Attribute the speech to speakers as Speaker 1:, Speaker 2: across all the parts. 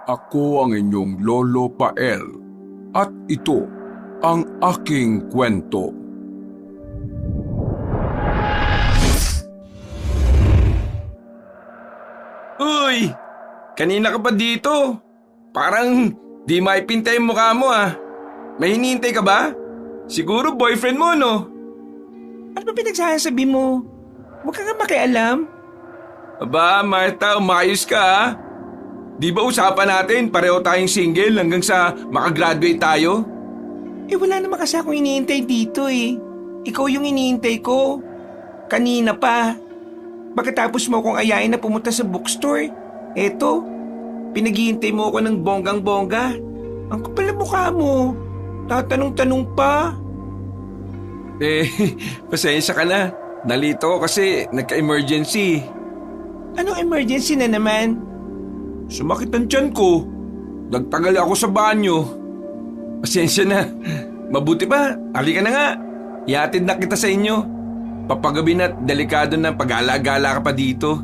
Speaker 1: Ako ang inyong Lolo Pael at ito ang aking kwento.
Speaker 2: Uy! Kanina ka pa dito. Parang di maipintay yung mukha mo ah. May hinihintay ka ba? Siguro boyfriend mo, no?
Speaker 3: Ano ba pinagsasabi mo? Huwag ka nga makialam.
Speaker 2: Aba, Martha, umayos ka ah. Di ba usapan natin pareho tayong single hanggang sa makagraduate tayo?
Speaker 3: Wala naman kasi akong iniintay dito eh. Ikaw yung iniintay ko. Kanina pa. Pagkatapos mo akong ayain na pumunta sa bookstore, eto, pinaghihintay mo ako ng bonggang-bongga. Ang kapal na mukha mo. Tatanong-tanong pa.
Speaker 2: Pasensya ka na. Nalito ko kasi nagka-emergency.
Speaker 3: Anong emergency na naman?
Speaker 2: Sumakit ang tiyan ko. Nagtagal ako sa banyo. Pasensya na. Mabuti pa, halika na nga. Ihatid na kita sa inyo. Papagabi na't delikado na pag-ala-gala ka pa dito.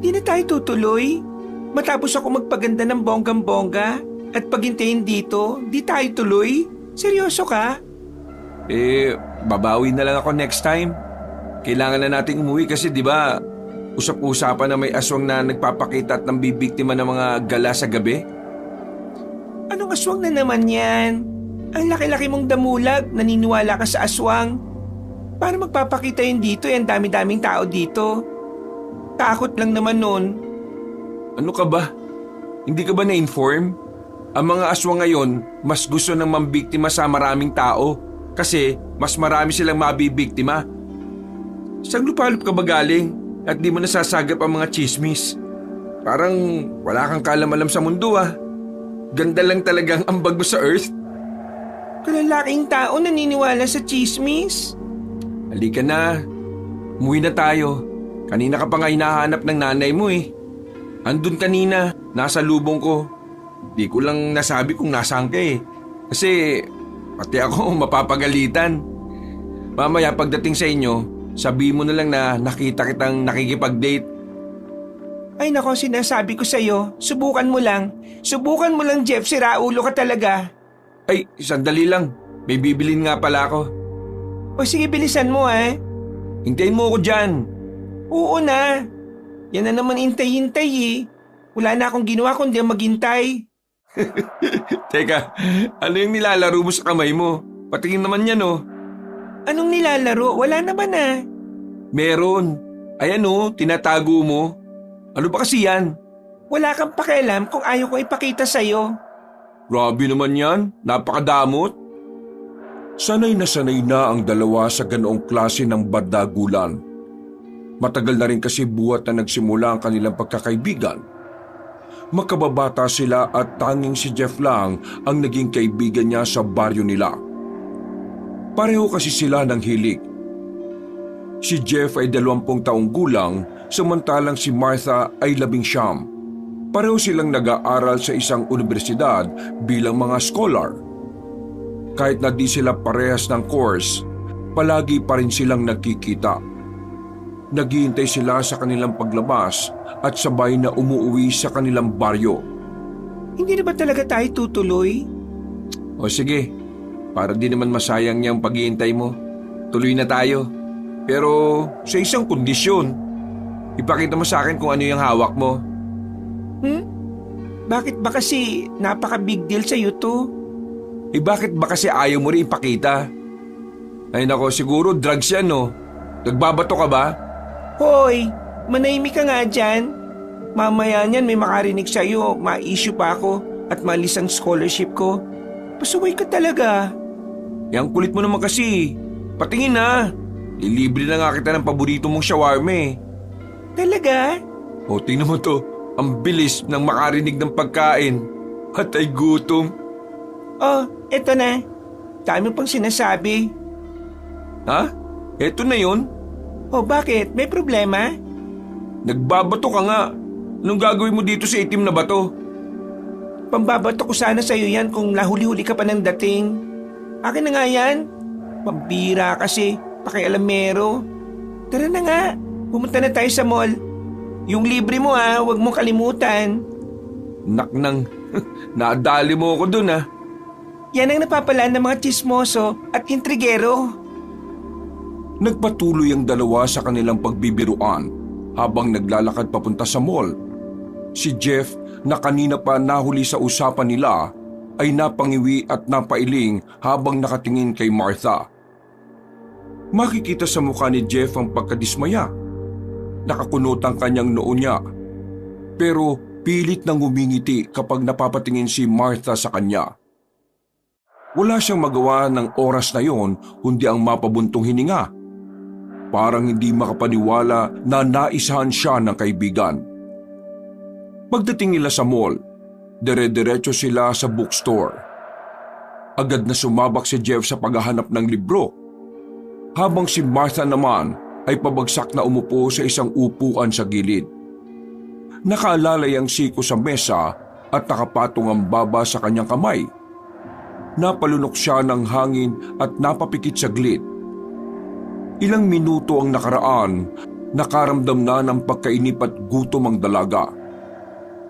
Speaker 3: Di na tayo tutuloy. Matapos ako magpaganda ng bonggang-bongga at paghintayin dito, di tayo tuloy. Seryoso ka?
Speaker 2: Babawi na lang ako next time. Kailangan na nating umuwi kasi di ba usap-usapan na may aswang na nagpapakita at nambibiktima ng mga gala sa gabi?
Speaker 3: Anong aswang na naman yan? Ang laki-laki mong damulag, naniniwala ka sa aswang. Para magpapakita yun dito, ang dami-daming tao dito. Takot lang naman nun.
Speaker 2: Ano ka ba? Hindi ka ba na-inform? Ang mga aswang ngayon, mas gusto nang mambiktima sa maraming tao kasi mas marami silang mabibiktima. Saan lupalop ka ba galing at di mo nasasagap ang mga chismis? Parang wala kang kaalam-alam sa mundo ah. Ganda lang talagang ambag mo sa earth.
Speaker 3: Kalalaking tao naniniwala sa chismis.
Speaker 2: Halika na. Umuwi na tayo. Kanina ka pa nga hinahanap ng nanay mo eh. Andun kanina, nasa lubong ko. Di ko lang nasabi kung nasaan ka eh. Kasi pati ako mapapagalitan. Mamaya pagdating sa inyo, sabihin mo na lang na nakita kitang nakikipag-date.
Speaker 3: Ay nako, sinasabi ko sa'yo, subukan mo lang. Subukan mo lang, Jeff, siraulo ka talaga.
Speaker 2: Ay, sandali lang. May bibilin nga pala ako.
Speaker 3: O sige, bilisan mo eh.
Speaker 2: Hintayin mo ako dyan.
Speaker 3: Oo na. Yan na naman hintay-hintay eh. Wala na akong ginawa kundi maghintay.
Speaker 2: Teka, ano yung nilalaro mo sa kamay mo? Patingin naman yan oh.
Speaker 3: Anong nilalaro? Wala naman ah.
Speaker 2: Meron. Ayan oh, tinatago mo. Ano ba kasi yan?
Speaker 3: Wala kang pakialam kung ayaw ko ipakita sa'yo.
Speaker 2: Grabe naman yan, napakadamot.
Speaker 1: Sanay na ang dalawa sa ganoong klase ng bardagulan. Matagal na rin kasi buhat na nagsimula ang kanilang pagkakaibigan. Makababata sila at tanging si Jeff lang ang naging kaibigan niya sa baryo nila. Pareho kasi sila ng hilig. Si Jeff ay 20 taong gulang samantalang si Martha ay 19. Pareho silang nag-aaral sa isang universidad bilang mga scholar. Kahit na di sila parehas ng course, palagi pa rin silang nagkikita. Naghihintay sila sa kanilang paglabas at sabay na umuwi sa kanilang baryo.
Speaker 3: Hindi na ba talaga tayo tutuloy?
Speaker 2: O sige, para di naman masayang niyang paghihintay mo. Tuloy na tayo. Pero sa isang kondisyon. Ipakita mo sa akin kung ano yung hawak mo.
Speaker 3: Bakit ba kasi napaka-big deal sa'yo to?
Speaker 2: Bakit ba kasi ayaw mo rin ipakita? Ay nako, siguro drugs yan no. Nagbabato ka ba?
Speaker 3: Hoy, manahimik ka nga dyan. Mamaya niyan may makarinig sa'yo, ma-issue pa ako at maalis ang scholarship ko. Pasaway ka talaga.
Speaker 2: Yang kulit mo naman kasi. Patingin na. Lilibre na nga kita ng paborito mong shawarma eh.
Speaker 3: Talaga?
Speaker 2: O tingnan mo to. Ang bilis ng makarinig ng pagkain. At ay gutom.
Speaker 3: Oh, eto na. Dami pang sinasabi.
Speaker 2: Ha? Eto na yun?
Speaker 3: Oh, bakit? May problema?
Speaker 2: Nagbabato ka nga. Anong gagawin mo dito sa itim na bato?
Speaker 3: Pambabato ko sana sa'yo yan kung nahuli-huli ka pa ng dating. Akin na nga yan. Pambira kasi, pakialamero. Tara na nga, pumunta na tayo sa mall. Yung libre mo huwag mong kalimutan.
Speaker 2: Naknang, nadali mo ako dun ah.
Speaker 3: Yan ang napapalaan ng mga tsismoso at intrigero.
Speaker 1: Nagpatuloy ang dalawa sa kanilang pagbibiruan habang naglalakad papunta sa mall. Si Jeff na kanina pa nahuli sa usapan nila ay napangiwi at napailing habang nakatingin kay Martha. Makikita sa mukha ni Jeff ang pagkadismaya. Nakakunot ang kanyang noo niya. Pero pilit nang humingiti kapag napapatingin si Martha sa kanya. Wala siyang magawa ng oras na yon kundi ang mapabuntong hininga. Parang hindi makapaniwala na naisahan siya ng kaibigan. Pagdating nila sa mall, dire-diretso sila sa bookstore. Agad na sumabak si Jeff sa paghahanap ng libro, habang si Martha naman ay pabagsak na umupo sa isang upuan sa gilid. Nakaalalay ang siko sa mesa at nakapatong ang baba sa kanyang kamay. Napalunok siya ng hangin at napapikit saglit. Ilang minuto ang nakaraan, nakaramdam na ng pagkainip at gutom ang dalaga.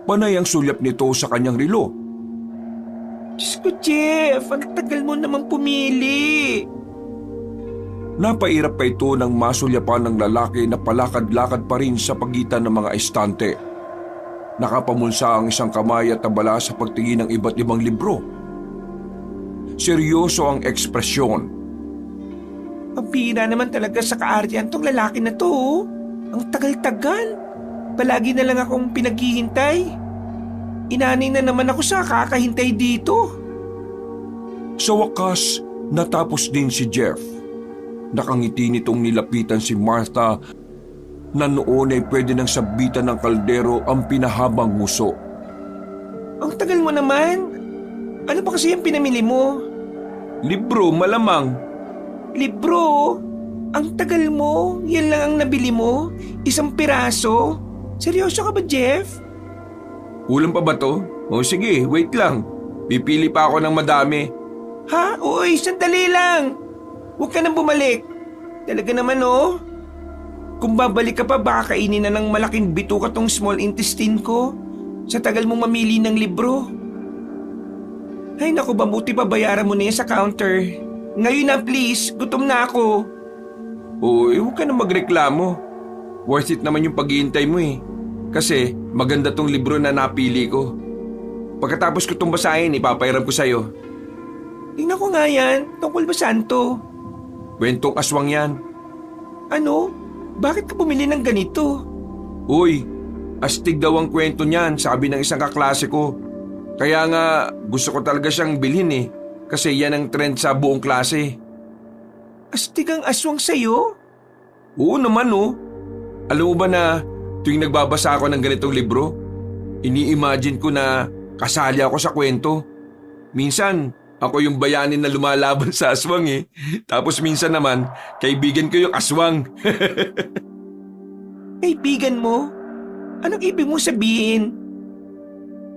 Speaker 1: Panay ang sulyap nito sa kanyang relo.
Speaker 3: Diyos ko, Jeff, ang tagal mo namang pumili.
Speaker 1: Napairap pa ito nang masulyapan ng lalaki na palakad-lakad pa rin sa pagitan ng mga estante. Nakapamulsa ang isang kamay at abala sa pagtingin ng iba't ibang libro. Seryoso ang ekspresyon.
Speaker 3: Ang bihira naman talaga sa kaartihan tong lalaki na to. Ang tagal-tagal. Palagi na lang akong pinaghihintay. Inanay na naman ako sa kakahintay dito.
Speaker 1: Sa wakas, natapos din si Jeff. Nakangiti nitong nilapitan si Martha na noon ay pwede nang sabitan ng kaldero ang pinahabang nguso.
Speaker 3: Ang tagal mo naman. Ano ba kasi yung pinamili mo?
Speaker 2: Libro, malamang.
Speaker 3: Libro? Ang tagal mo? Yan lang ang nabili mo? Isang piraso? Seryoso ka ba, Jeff?
Speaker 2: Kulang pa ba to? O sige, wait lang. Pipili pa ako ng madami.
Speaker 3: Ha? Uy, sandali lang. Huwag ka nang bumalik. Talaga naman oh. Kung babalik ka pa, baka kainin na ng malaking bituka tong small intestine ko. Sa tagal mong mamili ng libro. Ay naku, mabuti pa bayaran mo na yan sa counter. Ngayon na please, gutom na ako.
Speaker 2: Uy, huwag ka na magreklamo. Worth it naman yung paghihintay mo eh. Kasi maganda tong libro na napili ko. Pagkatapos ko itong basahin, ipapairam ko sa'yo.
Speaker 3: Tingnan ko nga yan. Tungkol ba saan to?
Speaker 2: Kwentong aswang yan.
Speaker 3: Ano? Bakit ka bumili ng ganito?
Speaker 2: Uy, astig daw ang kwento niyan, sabi ng isang kaklase ko. Kaya nga gusto ko talaga siyang bilhin eh. Kasi yan ang trend sa buong klase.
Speaker 3: Astig ang aswang sa'yo?
Speaker 2: Oo naman oh. Alam mo ba na tuwing nagbabasa ako ng ganitong libro, ini-imagine ko na kasali ako sa kwento. Minsan, ako yung bayanin na lumalaban sa aswang eh. Tapos minsan naman, kaibigan ko yung aswang.
Speaker 3: Kaibigan mo? Anong ibig mo sabihin?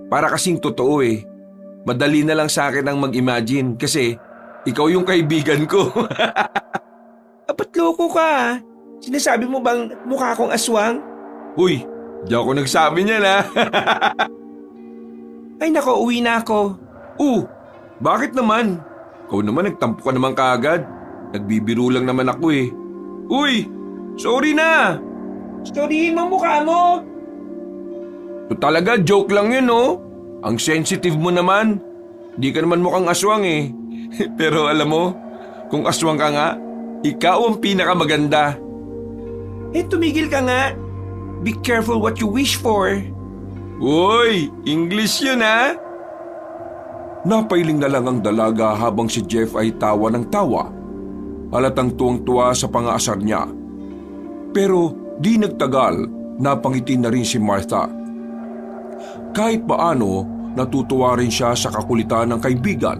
Speaker 2: Para kasing totoo eh. Madali na lang sa akin ang mag-imagine kasi ikaw yung kaibigan ko.
Speaker 3: Ba't loko ka? Sinasabi mo bang mukha akong aswang?
Speaker 2: Uy, di ako nagsabi niyan ha.
Speaker 3: Ay nako, uwi na ako.
Speaker 2: Bakit naman? Ikaw naman nagtampo ka naman kaagad. Nagbibiro lang naman ako eh. Uy, sorry na.
Speaker 3: Storyin mo mukha mo.
Speaker 2: To talaga, joke lang yun oh. Ang sensitive mo naman. Di ka naman mukhang aswang eh. Pero alam mo, kung aswang ka nga, ikaw ang pinakamaganda.
Speaker 3: Tumigil ka nga. Be careful what you wish for.
Speaker 2: Uy, English yun ha.
Speaker 1: Napailing na lang ang dalaga habang si Jeff ay tawa ng tawa. Halatang tuwang-tuwa sa pangaasar niya. Pero di nagtagal, napangiti na rin si Martha. Kahit paano, natutuwa rin siya sa kakulitan ng kaibigan.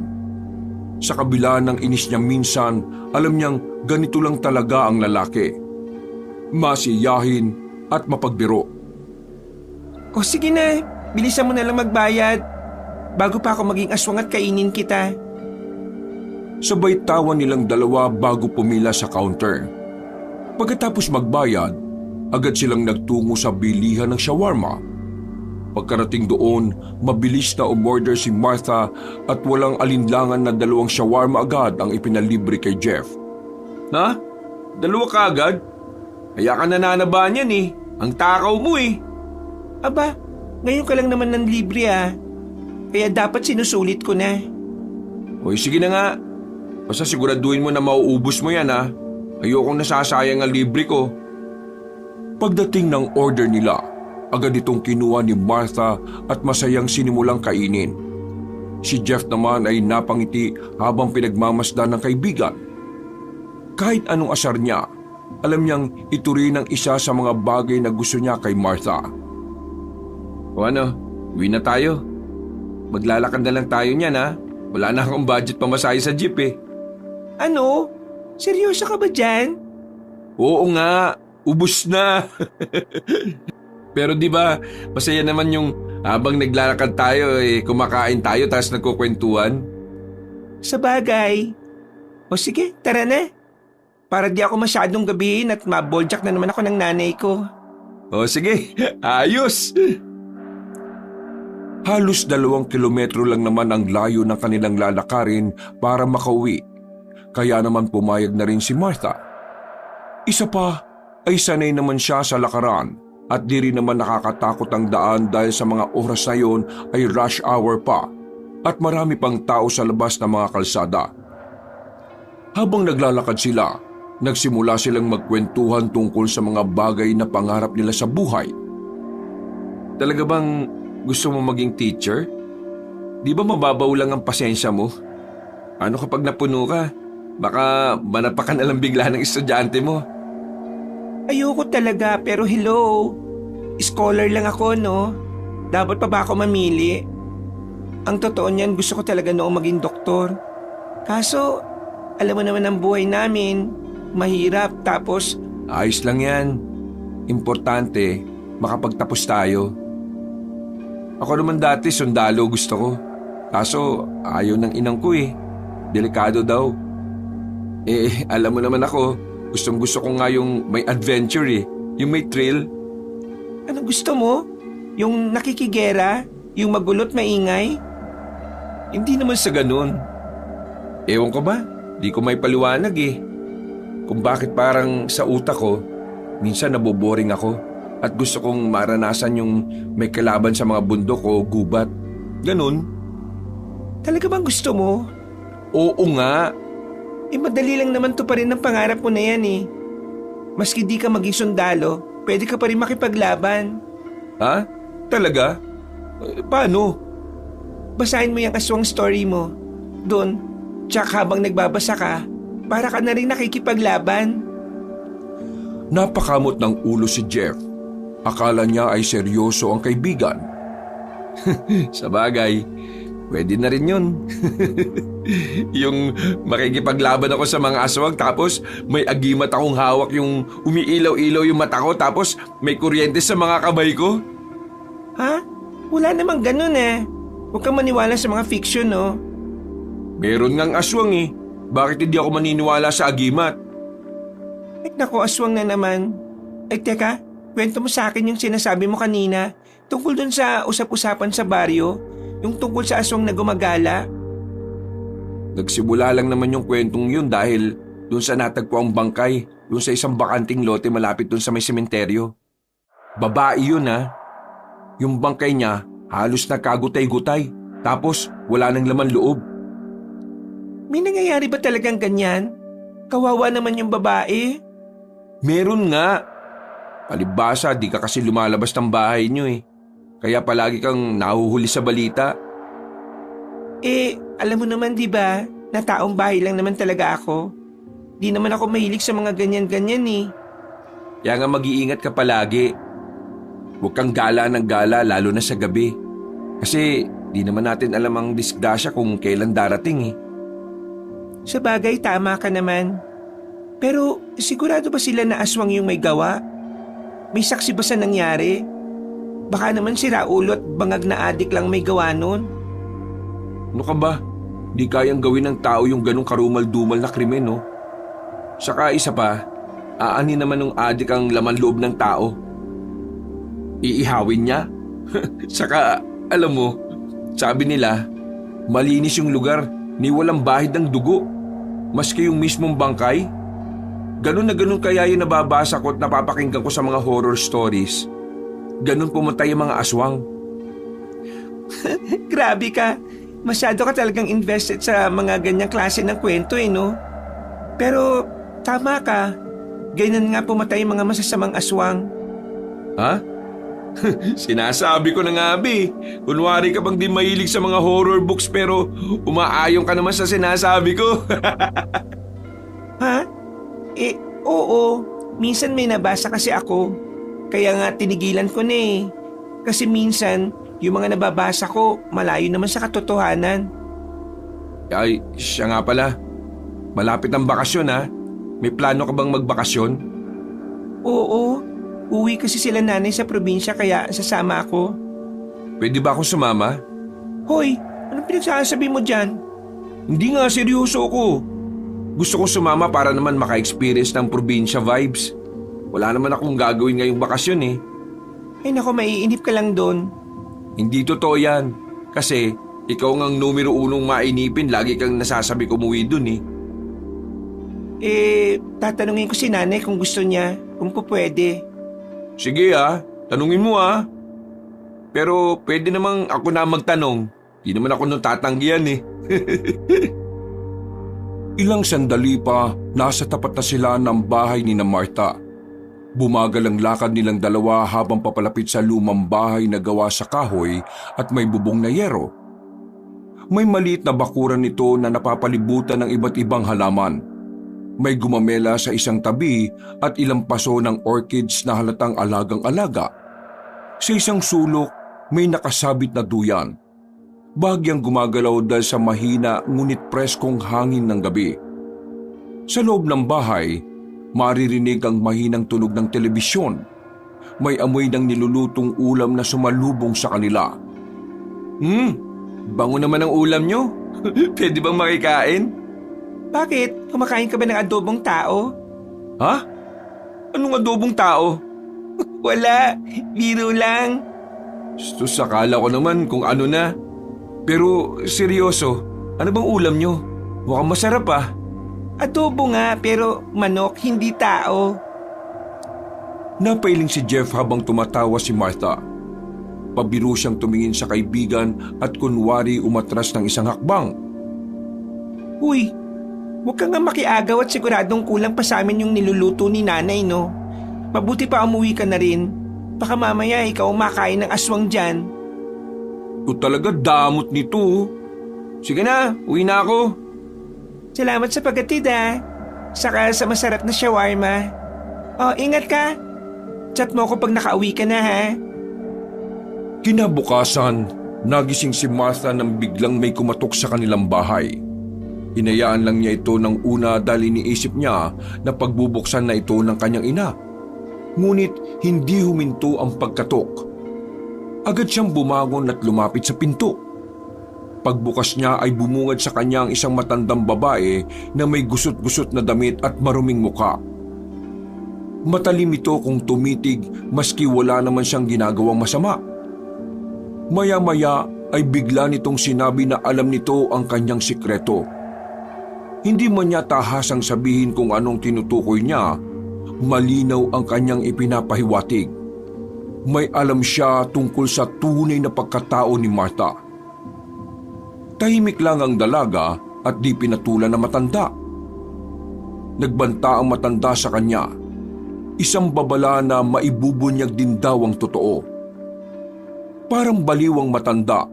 Speaker 1: Sa kabila ng inis niya minsan, alam niyang ganito lang talaga ang lalaki. Masiyahin at mapagbiro.
Speaker 3: O sige na, bilisan mo na lang magbayad. Bago pa ako maging aswang at kainin kita.
Speaker 1: Sabay tawa nilang dalawa bago pumila sa counter. Pagkatapos magbayad, agad silang nagtungo sa bilihan ng shawarma. Pagkarating doon, mabilis na umorder si Martha at walang alinlangan na 2 shawarma agad ang ipinalibre kay Jeff.
Speaker 2: Na? 2 ka agad? Kaya ka nananabahan yan eh. Ang takaw mo eh.
Speaker 3: Aba, ngayon ka lang naman ng libre Kaya dapat sinusulit ko na.
Speaker 2: Hoy, sige na nga. Basta siguraduhin mo na mauubos mo yan ha. Ayokong nasasayang ang libre ko.
Speaker 1: Pagdating ng order nila, agad itong kinuha ni Martha at masayang sinimulang kainin. Si Jeff naman ay napangiti habang pinagmamasdan ng kaibigan. Kahit anong asar niya, alam niyang ito rin ang isa sa mga bagay na gusto niya kay Martha.
Speaker 2: O ano, uwi na tayo. Maglalakad na lang tayo niyan ha. Wala na akong budget pamasahe sa jeep eh.
Speaker 3: Ano? Seryoso ka ba dyan?
Speaker 2: Oo nga, ubos na. Pero di ba, masaya naman yung habang naglalakad tayo kumakain tayo tapos nagkukwentuhan.
Speaker 3: Sa bagay. O sige, tara na. Para di ako masyadong gabihin at maboljak na naman ako ng nanay ko.
Speaker 2: O sige, ayos.
Speaker 1: Halos 2 kilometro lang naman ang layo ng kanilang lalakarin para makauwi. Kaya naman pumayag na rin si Martha. Isa pa ay sanay naman siya sa lakaran at di rin naman nakakatakot ang daan dahil sa mga oras na yon ay rush hour pa at marami pang tao sa labas ng mga kalsada. Habang naglalakad sila, nagsimula silang magkwentuhan tungkol sa mga bagay na pangarap nila sa buhay.
Speaker 2: Talaga bang gusto mo maging teacher? Di ba mababaw lang ang pasensya mo? Ano kapag napuno ka? Baka manapakan na lang bigla ng estudyante mo.
Speaker 3: Ayoko talaga pero hello. Scholar lang ako no. Dapat pa ba ako mamili? Ang totoo niyan gusto ko talaga noong maging doktor. Kaso alam mo naman ang buhay namin. Mahirap tapos…
Speaker 2: Ayos lang yan. Importante, makapagtapos tayo. Ako naman dati sundalo gusto ko. Kaso ayaw ng inang ko eh. Delikado daw. Alam mo naman ako, gustong gusto ko nga yung may adventure eh. Yung may thrill.
Speaker 3: Ano gusto mo? Yung nakikigera? Yung magulot maingay?
Speaker 2: Hindi naman sa ganun. Ewan ko ba? Di ko may paliwanag eh. Kung bakit parang sa utak ko, minsan naboboring ako at gusto kong maranasan yung may kalaban sa mga bundok o gubat. Ganun.
Speaker 3: Talaga bang gusto mo?
Speaker 2: Oo nga.
Speaker 3: Madali lang naman to pa rin ang pangarap mo na yan eh. Maski di ka maging sundalo, pwede ka pa rin makipaglaban.
Speaker 2: Ha? Talaga? Paano?
Speaker 3: Basahin mo yung aswang story mo. Doon, tsaka habang nagbabasa ka, para ka na rin nakikipaglaban.
Speaker 1: Napakamot ng ulo si Jeff. Akala niya ay seryoso ang kaibigan.
Speaker 2: Sa bagay, pwede na rin yun. Yung makikipaglaban ako sa mga aswang tapos may agimat akong hawak yung umiilaw-ilaw yung mata ko tapos may kuryente sa mga kamay ko.
Speaker 3: Ha? Wala namang ganun eh. Huwag kang maniwala sa mga fiction no?
Speaker 2: Meron ngang aswang eh. Bakit hindi ako maniniwala sa agimat?
Speaker 3: Ay naku, aswang na naman. Ay teka, kwento mo sa akin yung sinasabi mo kanina tungkol dun sa usap-usapan sa baryo, yung tungkol sa aswang na gumagala.
Speaker 2: Nagsimula lang naman yung kwentong yun dahil doon sa natagpo ang bangkay, doon sa isang bakanting lote malapit doon sa may sementeryo. Babae yun ha. Yung bangkay niya halos nagkagutay-gutay tapos wala nang laman loob.
Speaker 3: May nangyayari ba talagang ganyan? Kawawa naman yung babae.
Speaker 2: Meron nga. Palibhasa, di ka kasi lumalabas ng bahay niyo eh. Kaya palagi kang nahuhuli sa balita.
Speaker 3: Alam mo naman di ba, na taong bahay lang naman talaga ako. Di naman ako mahilig sa mga ganyan-ganyan eh.
Speaker 2: Kaya nga mag-iingat ka palagi. Huwag kang gala ng gala lalo na sa gabi. Kasi di naman natin alam ang disgrasya kung kailan darating eh.
Speaker 3: Sa bagay, tama ka naman. Pero sigurado ba sila na aswang yung may gawa? May saksi ba sa nangyari? Baka naman si Raulo at bangag na adik lang may gawa nun.
Speaker 2: Ano ka ba? Di kayang gawin ng tao yung ganong karumal-dumal na krimen, no? Saka isa pa, aanin naman ng adik ang laman loob ng tao. Iihawin niya? Saka, alam mo, sabi nila, malinis yung lugar ni walang bahid ng dugo. Maski yung mismong bangkay. Ganun na ganun kaya yung nababasa ko at napapakinggan ko sa mga horror stories. Ganun pumatay yung mga aswang.
Speaker 3: Grabe ka. Masyado ka talagang invested sa mga ganyang klase ng kwento no? Pero tama ka. Ganyan nga pumatay yung mga masasamang aswang.
Speaker 2: Ha? Sinasabi ko na nga, Bi. Kunwari ka bang di mahilig sa mga horror books pero umaayon ka naman sa sinasabi ko.
Speaker 3: Ha? Oo. Minsan may nabasa kasi ako. Kaya nga tinigilan ko na eh. Kasi minsan, yung mga nababasa ko, malayo naman sa katotohanan.
Speaker 2: Ay, siya nga pala. Malapit ang bakasyon ha. May plano ka bang magbakasyon?
Speaker 3: Oo. Uwi kasi sila nanay sa probinsya kaya sasama ako.
Speaker 2: Pwede ba akong sumama?
Speaker 3: Hoy, anong pinagsasabi mo dyan?
Speaker 2: Hindi nga, seryoso ako. Gusto kong sumama para naman maka-experience ng probinsya vibes. Wala naman akong gagawin ngayong bakasyon eh.
Speaker 3: Ay nako, maiinip ka lang doon.
Speaker 2: Hindi totoo yan. Kasi ikaw ngang numero unong mainipin, lagi kang nasasabi ko umuwi dun eh.
Speaker 3: Tatanungin ko si nanay kung gusto niya, kung pwede.
Speaker 2: Sige tanungin mo Pero pwede namang ako na magtanong. Di naman ako nung tatanggihan eh.
Speaker 1: Ilang sandali pa, nasa tapat na sila ng bahay ni na Martha. Bumagal ang lakad nilang dalawa habang papalapit sa lumang bahay na gawa sa kahoy at may bubong na yero. May maliit na bakuran nito na napapalibutan ng iba't ibang halaman. May gumamela sa isang tabi at ilang paso ng orchids na halatang alagang-alaga. Sa isang sulok, may nakasabit na duyan. Bahagyang gumagalaw dahil sa mahina ngunit preskong hangin ng gabi. Sa loob ng bahay, maririnig ang mahinang tunog ng telebisyon. May amoy ng nilulutong ulam na sumalubong sa kanila.
Speaker 2: Bango naman ang ulam nyo. Pwede bang makikain?
Speaker 3: Bakit? Kumakain ka ba ng adobong tao?
Speaker 2: Ha? Anong adobong tao?
Speaker 3: Wala, biro lang.
Speaker 2: Sus, akala ko naman kung ano na. Pero seryoso, ano bang ulam nyo? Mukhang masarap
Speaker 3: Adobo nga pero manok, hindi tao.
Speaker 1: Napailing si Jeff habang tumatawa si Martha. Pabiro siyang tumingin sa kaibigan at kunwari umatras ng isang hakbang.
Speaker 3: Uy, huwag ka nga makiagaw at siguradong kulang pa sa amin yung niluluto ni nanay no. Mabuti pa umuwi ka na rin. Baka mamaya ikaw makain ng aswang dyan.
Speaker 1: Ito talaga damot nito.
Speaker 2: Sige na, uwi na ako.
Speaker 3: Salamat sa paghatid Saka sa masarap na shawarma. Ingat ka. Chat mo ako pag nakauwi ka na
Speaker 1: Kinabukasan, nagising si Martha nang biglang may kumatok sa kanilang bahay. Hinayaan lang niya ito ng una dahil iniisip niya na pagbubuksan na ito ng kanyang ina. Ngunit hindi huminto ang pagkatok. Agad siyang bumangon at lumapit sa pinto. Pagbukas niya ay bumungad sa kanya ang isang matandang babae na may gusot-gusot na damit at maruming muka. Matalim ito kung tumitig maski wala naman siyang ginagawang masama. Maya-maya ay bigla nitong sinabi na alam nito ang kanyang sikreto. Hindi man niya tahasang sabihin kung anong tinutukoy niya, malinaw ang kanyang ipinapahiwatig. May alam siya tungkol sa tunay na pagkatao ni Martha. Tahimik lang ang dalaga at di pinatulan na matanda. Nagbanta ang matanda sa kanya. Isang babala na maibubunyag din daw ang totoo. Parang baliw ang matanda.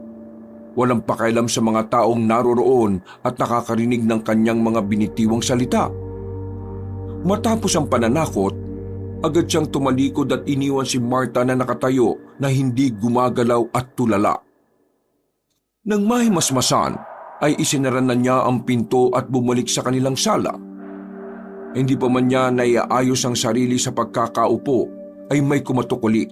Speaker 1: Walang pakialam sa mga taong naroroon at nakakarinig ng kanyang mga binitiwang salita. Matapos ang pananakot, agad siyang tumalikod at iniwan si Martha na nakatayo na hindi gumagalaw at tulala. Nang mahimasmasan, ay isinara na niya ang pinto at bumalik sa kanilang sala. Hindi pa man niya naiaayos ang sarili sa pagkakaupo, ay may kumatok uli.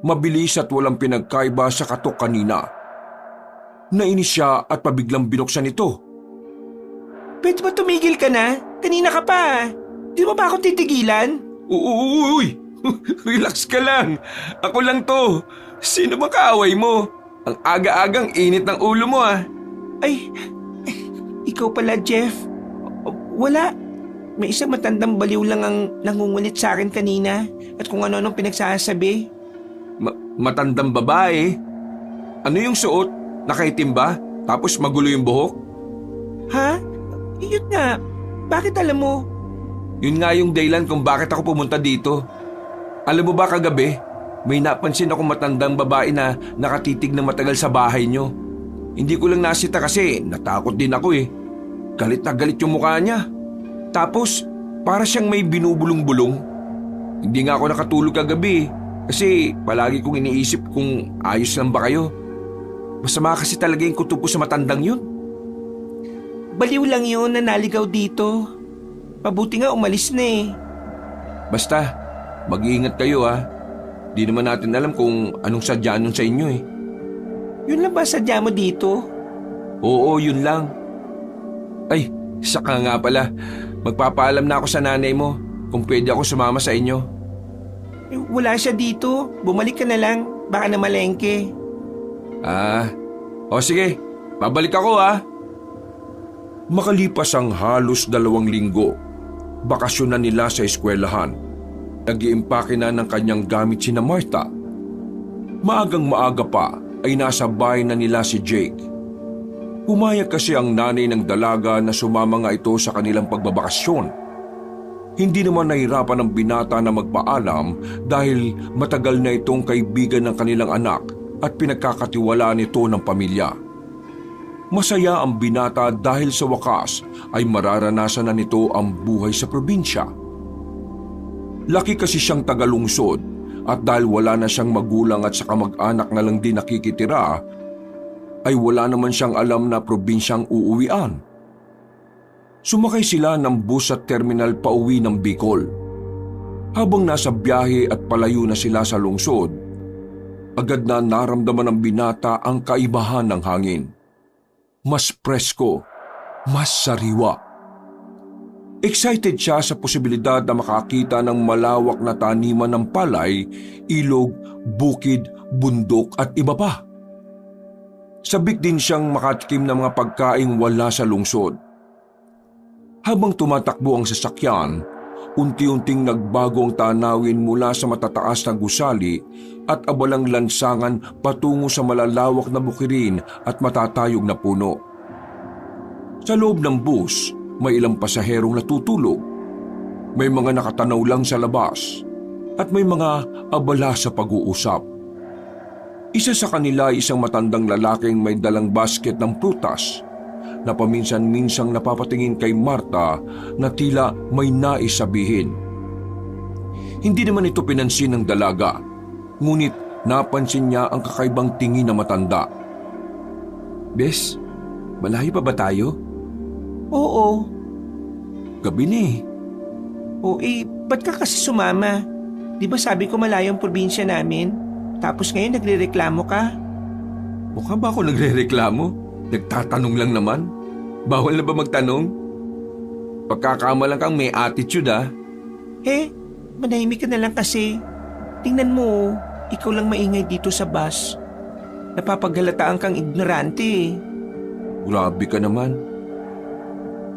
Speaker 1: Mabilis at walang pinagkaiba sa katok kanina. Nainis siya at pabiglang binuksan ito.
Speaker 3: Pwede ba tumigil ka na? Kanina ka pa. Di mo ba ako titigilan?
Speaker 2: Uy! Relax ka lang. Ako lang to. Sino ba kaaway mo? Ang aga-agang init ng ulo mo ah.
Speaker 3: Ay, ikaw pala, Jeff. Wala. May isang matandang baliw lang ang nangungulit sa akin kanina at kung ano-anong pinagsasabi.
Speaker 2: Matandang babae? Ano yung suot? Nakaitim ba? Tapos magulo yung buhok?
Speaker 3: Ha? Yun nga. Bakit alam mo?
Speaker 2: Yun nga yung dahilan kung bakit ako pumunta dito. Alam mo ba kagabi, may napansin akong matandang babae na nakatitig na matagal sa bahay nyo. Hindi ko lang nasita kasi natakot din ako eh. Galit na galit yung mukha niya. Tapos, para siyang may binubulong-bulong. Hindi nga ako nakatulog kagabi kasi palagi kong iniisip kung ayos lang ba kayo. Masama kasi talaga yung kutob ko sa matandang yun.
Speaker 3: Baliw lang yun na naligaw dito. Mabuti nga umalis na eh.
Speaker 2: Basta, mag-iingat kayo ha. Di naman natin alam kung anong sadya nun sa inyo eh.
Speaker 3: Yun lang ba sadya mo dito?
Speaker 2: Oo, yun lang. Ay, saka nga pala. Magpapaalam na ako sa nanay mo kung pwede ako sumama sa inyo.
Speaker 3: Wala siya dito. Bumalik ka na lang. Baka na malengke.
Speaker 2: O sige. Babalik ako ha.
Speaker 1: Makalipas ang halos 2 linggo, bakasyon na nila sa eskwelahan. Nag-iimpake na ng kanyang gamit sina Martha. Maagang maaga pa ay nasa bahay na nila si Jake. Pumayag kasi ang nanay ng dalaga na sumama nga ito sa kanilang pagbabakasyon. Hindi naman nahirapan ang binata na magpaalam dahil matagal na itong kaibigan ng kanilang anak at pinagkakatiwalaan ito ng pamilya. Masaya ang binata dahil sa wakas ay mararanasan na nito ang buhay sa probinsya. Laki kasi siyang tagalungsod at dahil wala na siyang magulang at sa kamag-anak na lang din nakikitira, ay wala naman siyang alam na probinsyang uuwian. Sumakay sila ng bus sa terminal pauwi ng Bicol. Habang nasa biyahe at palayo na sila sa lungsod, agad na naramdaman ng binata ang kaibahan ng hangin. Mas presko, mas sariwa. Excited siya sa posibilidad na makakita ng malawak na taniman ng palay, ilog, bukid, bundok at iba pa. Sabik din siyang makatikim ng mga pagkaing wala sa lungsod. Habang tumatakbo ang sasakyan, unti-unting nagbago ang tanawin mula sa matataas na gusali at abalang lansangan patungo sa malalawak na bukirin at matatayog na puno. Sa loob ng bus, may ilang pasaherong natutulog. May mga nakatanaw lang sa labas at may mga abala sa pag-uusap. Isa sa kanila ay isang matandang lalaking may dalang basket ng prutas na paminsan-minsang napapatingin kay Martha na tila may nais sabihin. Hindi naman ito pinansin ng dalaga, ngunit napansin niya ang kakaibang tingin na matanda. Bes, malayo pa ba tayo?
Speaker 3: Oo.
Speaker 2: Gabi na eh.
Speaker 3: O ba't ka kasi sumama? Di ba sabi ko malayo ang probinsya namin? Tapos ngayon nagrereklamo ka?
Speaker 2: Mukha ba ako nagrereklamo? Nagtatanong lang naman. Bawal na ba magtanong? Pagkakamalang kang may attitude ah.
Speaker 3: Manahimik ka na lang kasi. Tingnan mo, ikaw lang maingay dito sa bus. Napapaghalataan kang ignorante eh.
Speaker 2: Grabe ka naman.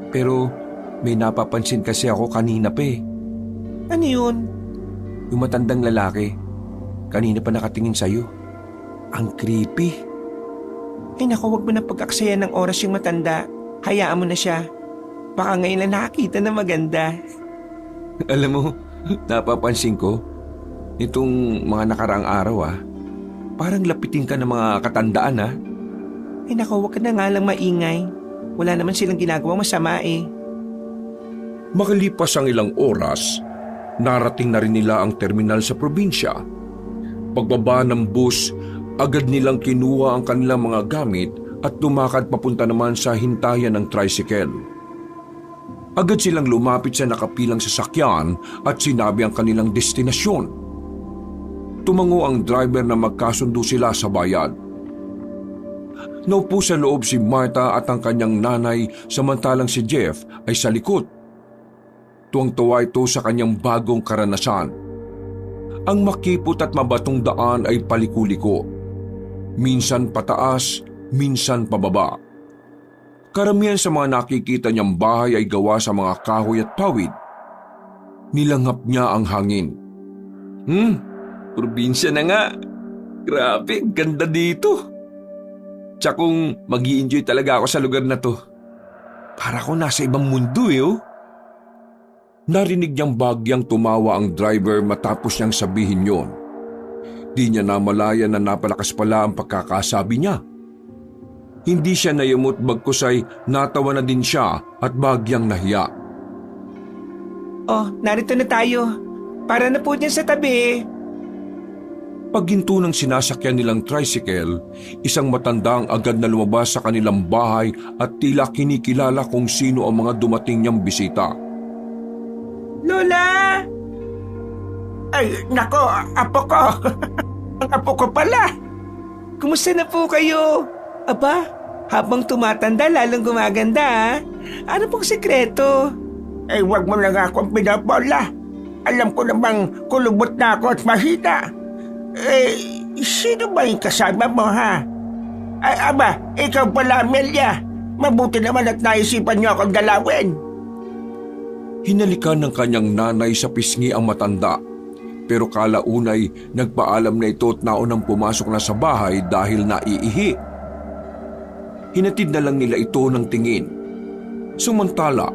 Speaker 2: Pero may napapansin kasi ako kanina pa eh.
Speaker 3: Ano yun?
Speaker 2: Yung matandang lalaki. Kanina pa nakatingin sa'yo. Ang creepy.
Speaker 3: Ay naku, wag mo na pag-aksayan ng oras yung matanda. Hayaan mo na siya. Baka ngayon lang nakakita na maganda.
Speaker 2: Alam mo, napapansin ko, itong mga nakaraang araw parang lapitin ka ng mga katandaan
Speaker 3: Ay naku, wag ka na nga lang maingay. Wala naman silang ginagawang masama eh.
Speaker 1: Makalipas ang ilang oras, narating na rin nila ang terminal sa probinsya. Pagbaba ng bus, agad nilang kinuha ang kanilang mga gamit at lumakad papunta naman sa hintayan ng tricycle. Agad silang lumapit sa nakapilang sasakyan at sinabi ang kanilang destinasyon. Tumango ang driver na magkasundo sila sa bayad. Naupo sa loob si Martha at ang kanyang nanay samantalang si Jeff ay sa likod. Tuwang-tuwa ito sa kanyang bagong karanasan. Ang makipot at mabatong daan ay palikuliko. Minsan pataas, minsan pababa. Karamihan sa mga nakikita niyang bahay ay gawa sa mga kahoy at pawid. Nilangap niya ang hangin.
Speaker 2: Probinsya na nga. Grabe, ganda dito. Tsak kung mag-i-enjoy talaga ako sa lugar na to. Para ko nasa ibang mundo oh.
Speaker 1: Narinig niyang bagyang tumawa ang driver matapos niyang sabihin yon. Di niya namalaya na napalakas pala ang pagkakasabi niya. Hindi siya nayamot bagkus ay natawa na din siya at bagyang nahiya.
Speaker 3: Oh, narito na tayo. Para na po dyan sa tabi.
Speaker 1: Paghinto ng sinasakyan nilang tricycle, isang matanda ang agad na lumabas sa kanilang bahay at tila kinikilala kung sino ang mga dumating niyang bisita.
Speaker 3: Lola! Ay, nako, apo ko. Ang apo ko pala. Kumusta na po kayo? Aba, habang tumatanda lalong gumaganda ha? Ano pong sekreto?
Speaker 4: Eh, wag mo lang akong pinabola. Alam ko namang kulubot na ako at mahina. Eh, sino ba yung kasama mo, ha? Ay, aba, ikaw pala, Amelia. Mabuti naman at naisipan niyo akong dalawin.
Speaker 1: Hinalikan ng kanyang nanay sa pisngi ang matanda. Pero kalaunay nagpaalam na ito at naunang pumasok na sa bahay dahil naiihi. Hinatid na lang nila ito ng tingin. Sumantala,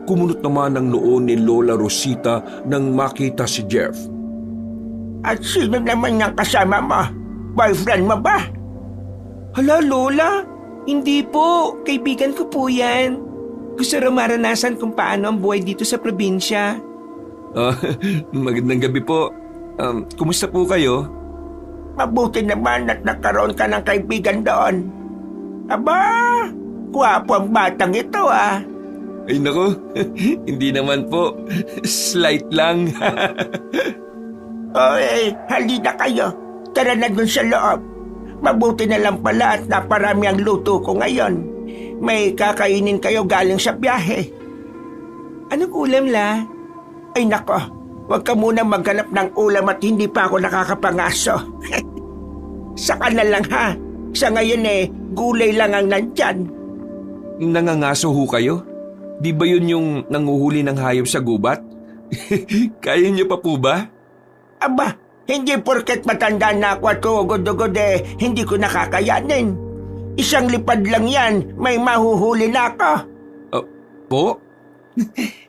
Speaker 1: kumunot naman ang noo ni Lola Rosita nang makita si Jeff.
Speaker 4: At sino naman yung kasama mo? Boyfriend mo ba?
Speaker 3: Hala, Lola? Hindi po. Kaibigan ko po yan. Gusto raw maranasan kung paano ang buhay dito sa probinsya.
Speaker 2: Magandang gabi po. Kumusta po kayo?
Speaker 4: Mabuti naman at nagkaroon ka ng kaibigan doon. Aba, gwapo ang batang ito, ah.
Speaker 2: Ay nako, hindi naman po. Slight lang.
Speaker 4: Oy, halina kayo. Tara na dun sa loob. Mabuti na lang pala at naparami ang luto ko ngayon. May kakainin kayo galing sa biyahe.
Speaker 3: Anong ulam, La?
Speaker 4: Ay nako, huwag ka muna maghanap ng ulam at hindi pa ako nakakapangaso. Saka na lang ha. Sa ngayon gulay lang ang nandyan.
Speaker 2: Nangangaso ho kayo? Di ba yun yung nanguhuli ng hayop sa gubat? Kaya niyo pa po ba?
Speaker 4: Aba, hindi porket matanda na ako at ugod-ugod hindi ko nakakayanin. Isang lipad lang yan, may mahuhuli na ako.
Speaker 2: Po?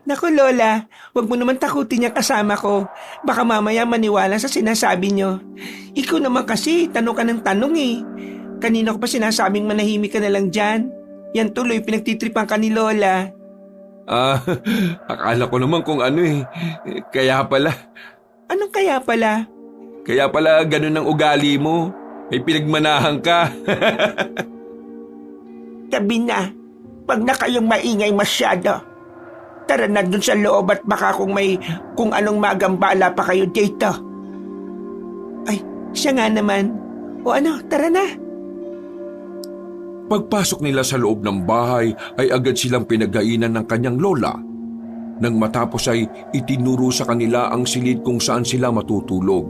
Speaker 3: Naku, Lola, wag mo naman takutin yung kasama ko. Baka mamaya maniwala sa sinasabi nyo. Ikaw naman kasi, tanong ka ng tanong eh. Kanina ko pa sinasabing manahimik ka na lang dyan. Yan tuloy, pinagtitripan ka ni Lola.
Speaker 2: Akala ko naman kung ano eh. Kaya pala.
Speaker 3: Anong kaya pala?
Speaker 2: Kaya pala ganun ang ugali mo. May pinagmanahan ka.
Speaker 4: Tabi na, pag na kayong maingay masyado. Tara na dun sa loob at baka kung anong magambala pa kayo dito.
Speaker 3: Ay, siya nga naman. O ano, tara na.
Speaker 1: Pagpasok nila sa loob ng bahay ay agad silang pinagkainan ng kanyang lola. Nang matapos ay itinuro sa kanila ang silid kung saan sila matutulog.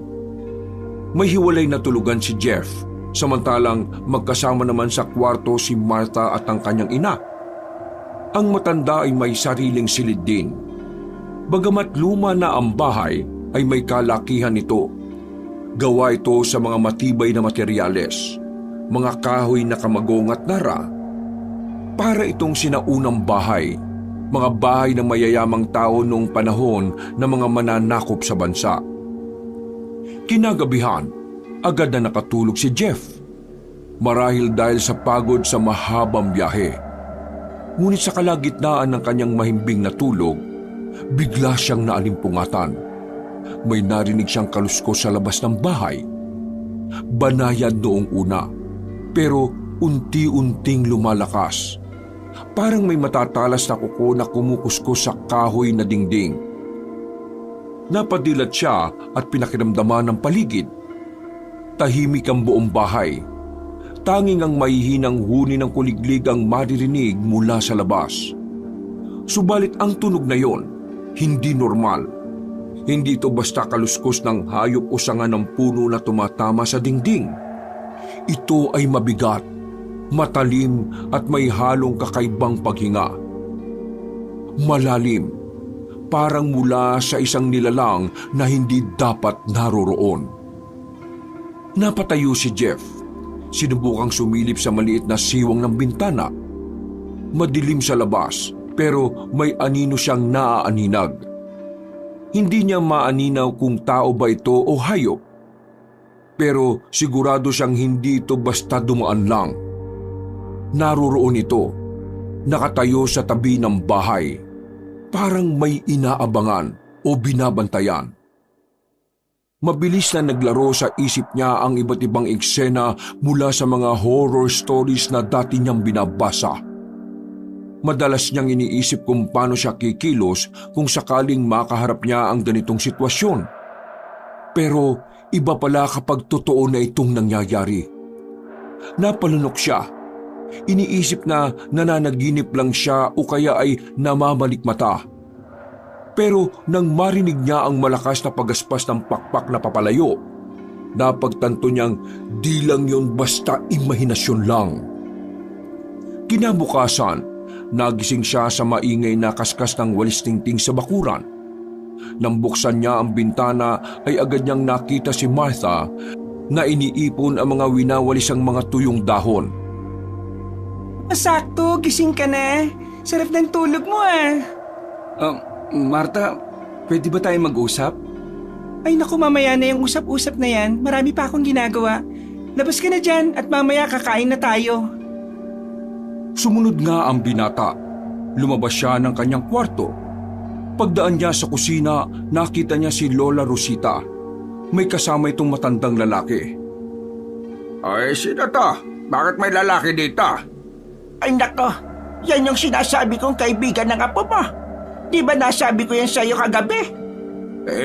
Speaker 1: May hiwalay na tulugan si Jeff, samantalang magkasama naman sa kwarto si Martha at ang kanyang ina. Ang matanda ay may sariling silid din. Bagamat luma na ang bahay, ay may kalakihan ito. Gawa ito sa mga matibay na materyales, mga kahoy na kamagong at nara. Para itong sinaunang bahay, mga bahay ng mayayamang tao noong panahon ng mga mananakop sa bansa. Kinagabihan, agad na nakatulog si Jeff. Marahil dahil sa pagod sa mahabang biyahe. Ngunit sa kalagitnaan ng kanyang mahimbing na tulog, bigla siyang naalimpungatan. May narinig siyang kaluskos sa labas ng bahay. Banayad noong una, pero unti-unting lumalakas. Parang may matatalas na kuko na kumukuskus sa kahoy na dingding. Napadilat siya at pinakiramdaman ng paligid. Tahimik ang buong bahay. Tanging ang mahihinang huni ng kuliglig ang maririnig mula sa labas. Subalit ang tunog na yon, hindi normal. Hindi ito basta kaluskos ng hayop o sanga ng puno na tumatama sa dingding. Ito ay mabigat, matalim at may halong kakaibang paghinga. Malalim, parang mula sa isang nilalang na hindi dapat naroroon. Napatayo si Jeff. Sinubukang sumilip sa maliit na siwang ng bintana. Madilim sa labas, pero may anino siyang naaaninag. Hindi niya maaninaw kung tao ba ito o hayop. Pero sigurado siyang hindi ito basta dumaan lang. Naroroon ito, nakatayo sa tabi ng bahay. Parang may inaabangan o binabantayan. Mabilis na naglaro sa isip niya ang iba't ibang eksena mula sa mga horror stories na dati niyang binabasa. Madalas niyang iniisip kung paano siya kikilos kung sakaling makaharap niya ang ganitong sitwasyon. Pero iba pala kapag totoo na itong nangyayari. Napalunok siya. Iniisip na nananaginip lang siya o kaya ay namamalikmata. Pero nang marinig niya ang malakas na pagaspas ng pakpak na papalayo, napagtanto niyang di lang yun basta imahinasyon lang. Kinabukasan, nagising siya sa maingay na kaskas ng walis tingting sa bakuran. Nang buksan niya ang bintana ay agad niyang nakita si Martha na iniipon ang mga winawalisang mga tuyong dahon.
Speaker 3: Masakto, gising ka na. Sarap ng tulog mo
Speaker 2: Martha, pwede ba tayo mag-usap?
Speaker 3: Ay naku, mamaya na yung usap-usap na yan. Marami pa akong ginagawa. Labas ka na dyan at mamaya kakain na tayo.
Speaker 1: Sumunod nga ang binata. Lumabas siya ng kanyang kwarto. Pagdaan niya sa kusina, nakita niya si Lola Rosita. May kasama itong matandang lalaki.
Speaker 4: Ay, sino to? Bakit may lalaki dito? Ay nako, yan yung sinasabi kong kaibigan ng apo mo. Di ba nasabi ko yan sa'yo kagabi?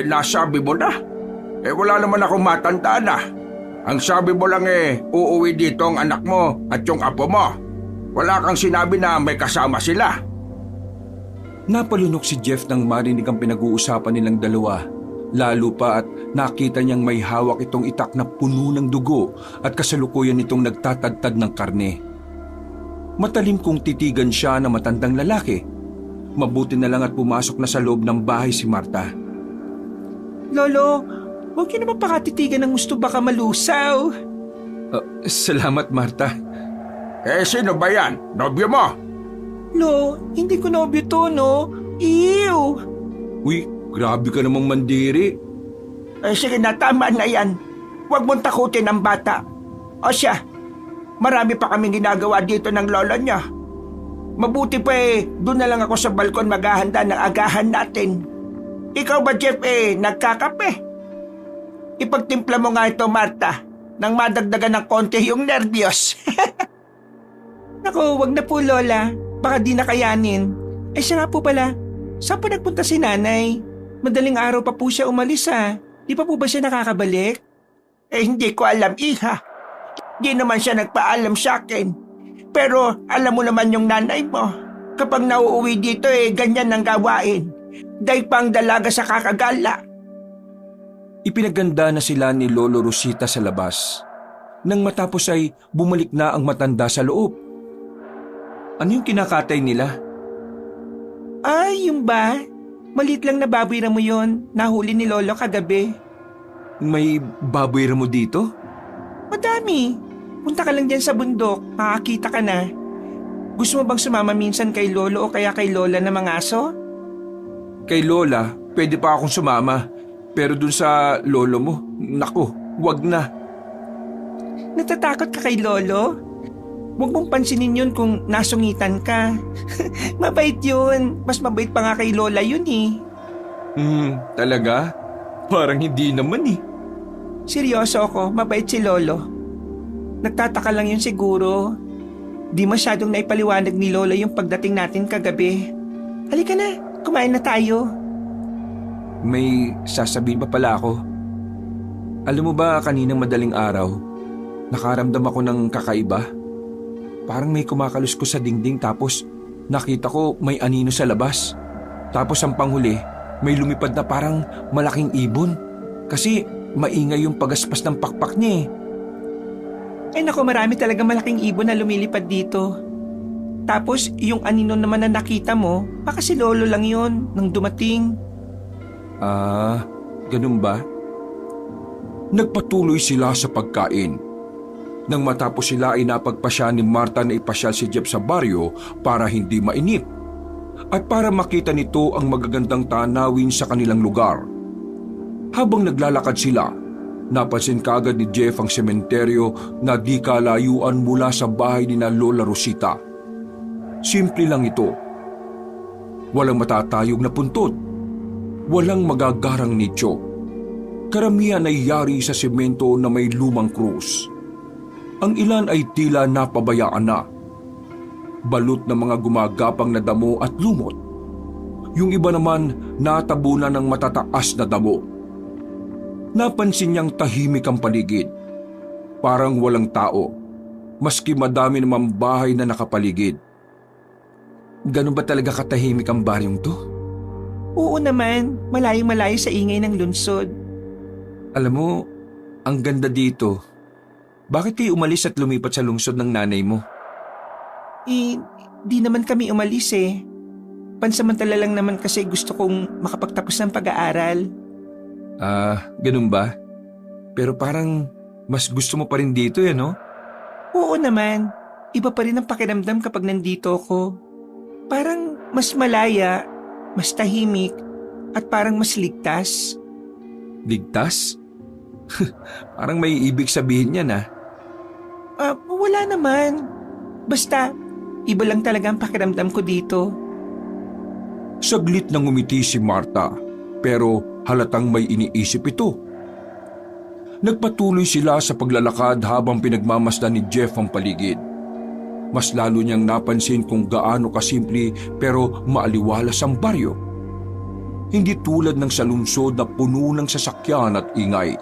Speaker 4: Nasabi mo na. Wala naman akong matandaan na. Ang sabi mo lang uuwi dito ang anak mo at yung apo mo. Wala kang sinabi na may kasama sila.
Speaker 2: Napalunok si Jeff nang marinig ang pinag-uusapan nilang dalawa. Lalo pa at nakita niyang may hawak itong itak na puno ng dugo at kasalukuyan itong nagtatagtag ng karne. Matalim kong titigan siya na matandang lalaki. Mabuti na lang at pumasok na sa loob ng bahay si Martha.
Speaker 3: Lolo, huwag niyo naman pakatitigan ng gusto baka malusaw.
Speaker 2: Salamat, Martha.
Speaker 4: Sino ba yan? Nobyo mo?
Speaker 3: Lo, hindi ko nobyo to, no? Ew!
Speaker 2: Uy, grabe ka namang mandiri.
Speaker 4: Sige na, tama na yan. Huwag mong takutin ang bata. O siya, marami pa kaming ginagawa dito ng lolo niya. Mabuti pa doon na lang ako sa balkon maghahanda ng agahan natin. Ikaw ba, Jeff, nagkakape? Ipagtimpla mo nga ito, Martha, nang madagdagan ng konti yung nervyos.
Speaker 3: Naku, wag na po, Lola. Baka di nakayanin. Siya nga po pala, saan pa nagpunta si nanay? Madaling araw pa po siya umalis Di pa po ba siya nakakabalik?
Speaker 4: Hindi ko alam, iha. Di naman siya nagpaalam sa akin. Pero alam mo naman yung nanay mo. Kapag nauuwi dito ganyan ang gawain. Dahil pang dalaga sa kakagala.
Speaker 2: Ipinaganda na sila ni Lolo Rosita sa labas. Nang matapos ay bumalik na ang matanda sa loob. Ano yung kinakatay nila?
Speaker 3: Ay, yung ba? Maliit lang na baboy mo yon. Nahuli ni Lolo kagabi.
Speaker 2: May baboy mo dito?
Speaker 3: Madami. Punta ka lang dyan sa bundok, makakita ka na. Gusto mo bang sumama minsan kay Lolo o kaya kay Lola na mga aso?
Speaker 2: Kay Lola, pwede pa akong sumama. Pero dun sa lolo mo, naku, wag na.
Speaker 3: Natatakot ka kay Lolo? Huwag mong pansinin yun kung nasungitan ka. Mabait yun. Mas mabait pa nga kay Lola yun
Speaker 2: Talaga? Parang hindi naman
Speaker 3: Seryoso ako, mabait si Lolo. Nagtataka lang yun siguro. Di masyadong naipaliwanag ni Lola yung pagdating natin kagabi. Halika na, kumain na tayo.
Speaker 2: May sasabihin pa pala ako. Alam mo ba kaninang madaling araw, nakaramdam ako ng kakaiba? Parang may kumakaluskos sa dingding tapos nakita ko may anino sa labas. Tapos ang panghuli, may lumipad na parang malaking ibon. Kasi maingay yung pagaspas ng pakpak niya
Speaker 3: Ay nako, marami talaga malaking ibon na lumilipad dito. Tapos yung anino naman na nakita mo, baka si Lolo lang yon nang dumating.
Speaker 2: Ganun ba?
Speaker 1: Nagpatuloy sila sa pagkain. Nang matapos sila ay napagpasya ni Marta na ipasyal si Jeff sa baryo para hindi mainip at para makita nito ang magagandang tanawin sa kanilang lugar. Habang naglalakad sila, napansin kaagad ni Jeff ang sementeryo na di kalayuan mula sa bahay ni na Lola Rosita. Simple lang ito. Walang matatayog na puntod. Walang magagarang nicho. Karamihan ay yari sa semento na may lumang krus. Ang ilan ay tila napabayaan na. Balot ng mga gumagapang na damo at lumot. Yung iba naman natabunan ng matataas na damo. Napansin niyang tahimik ang paligid. Parang walang tao, maski madami namang bahay na nakapaligid.
Speaker 2: Ganun ba talaga katahimik ang baryong to?
Speaker 3: Oo naman, malayo-malayo sa ingay ng lungsod.
Speaker 2: Alam mo, ang ganda dito. Bakit kayo umalis at lumipat sa lungsod ng nanay mo?
Speaker 3: Di naman kami umalis eh. Pansamantala lang naman kasi gusto kong makapagtapos ng pag-aaral.
Speaker 2: Ganun ba? Pero parang mas gusto mo pa rin dito no?
Speaker 3: Oo naman, iba pa rin ang pakiramdam kapag nandito ako. Parang mas malaya, mas tahimik, at parang mas ligtas.
Speaker 2: Ligtas? Parang may ibig sabihin yan
Speaker 3: Wala naman. Basta, iba lang talaga ang pakiramdam ko dito.
Speaker 1: Saglit nang umiti si Marta, pero halatang may iniisip ito. Nagpatuloy sila sa paglalakad habang pinagmamasdan ni Jeff ang paligid. Mas lalo niyang napansin kung gaano kasimple pero maaliwalas ang baryo. Hindi tulad ng sa lungsod na puno ng sasakyan at ingay.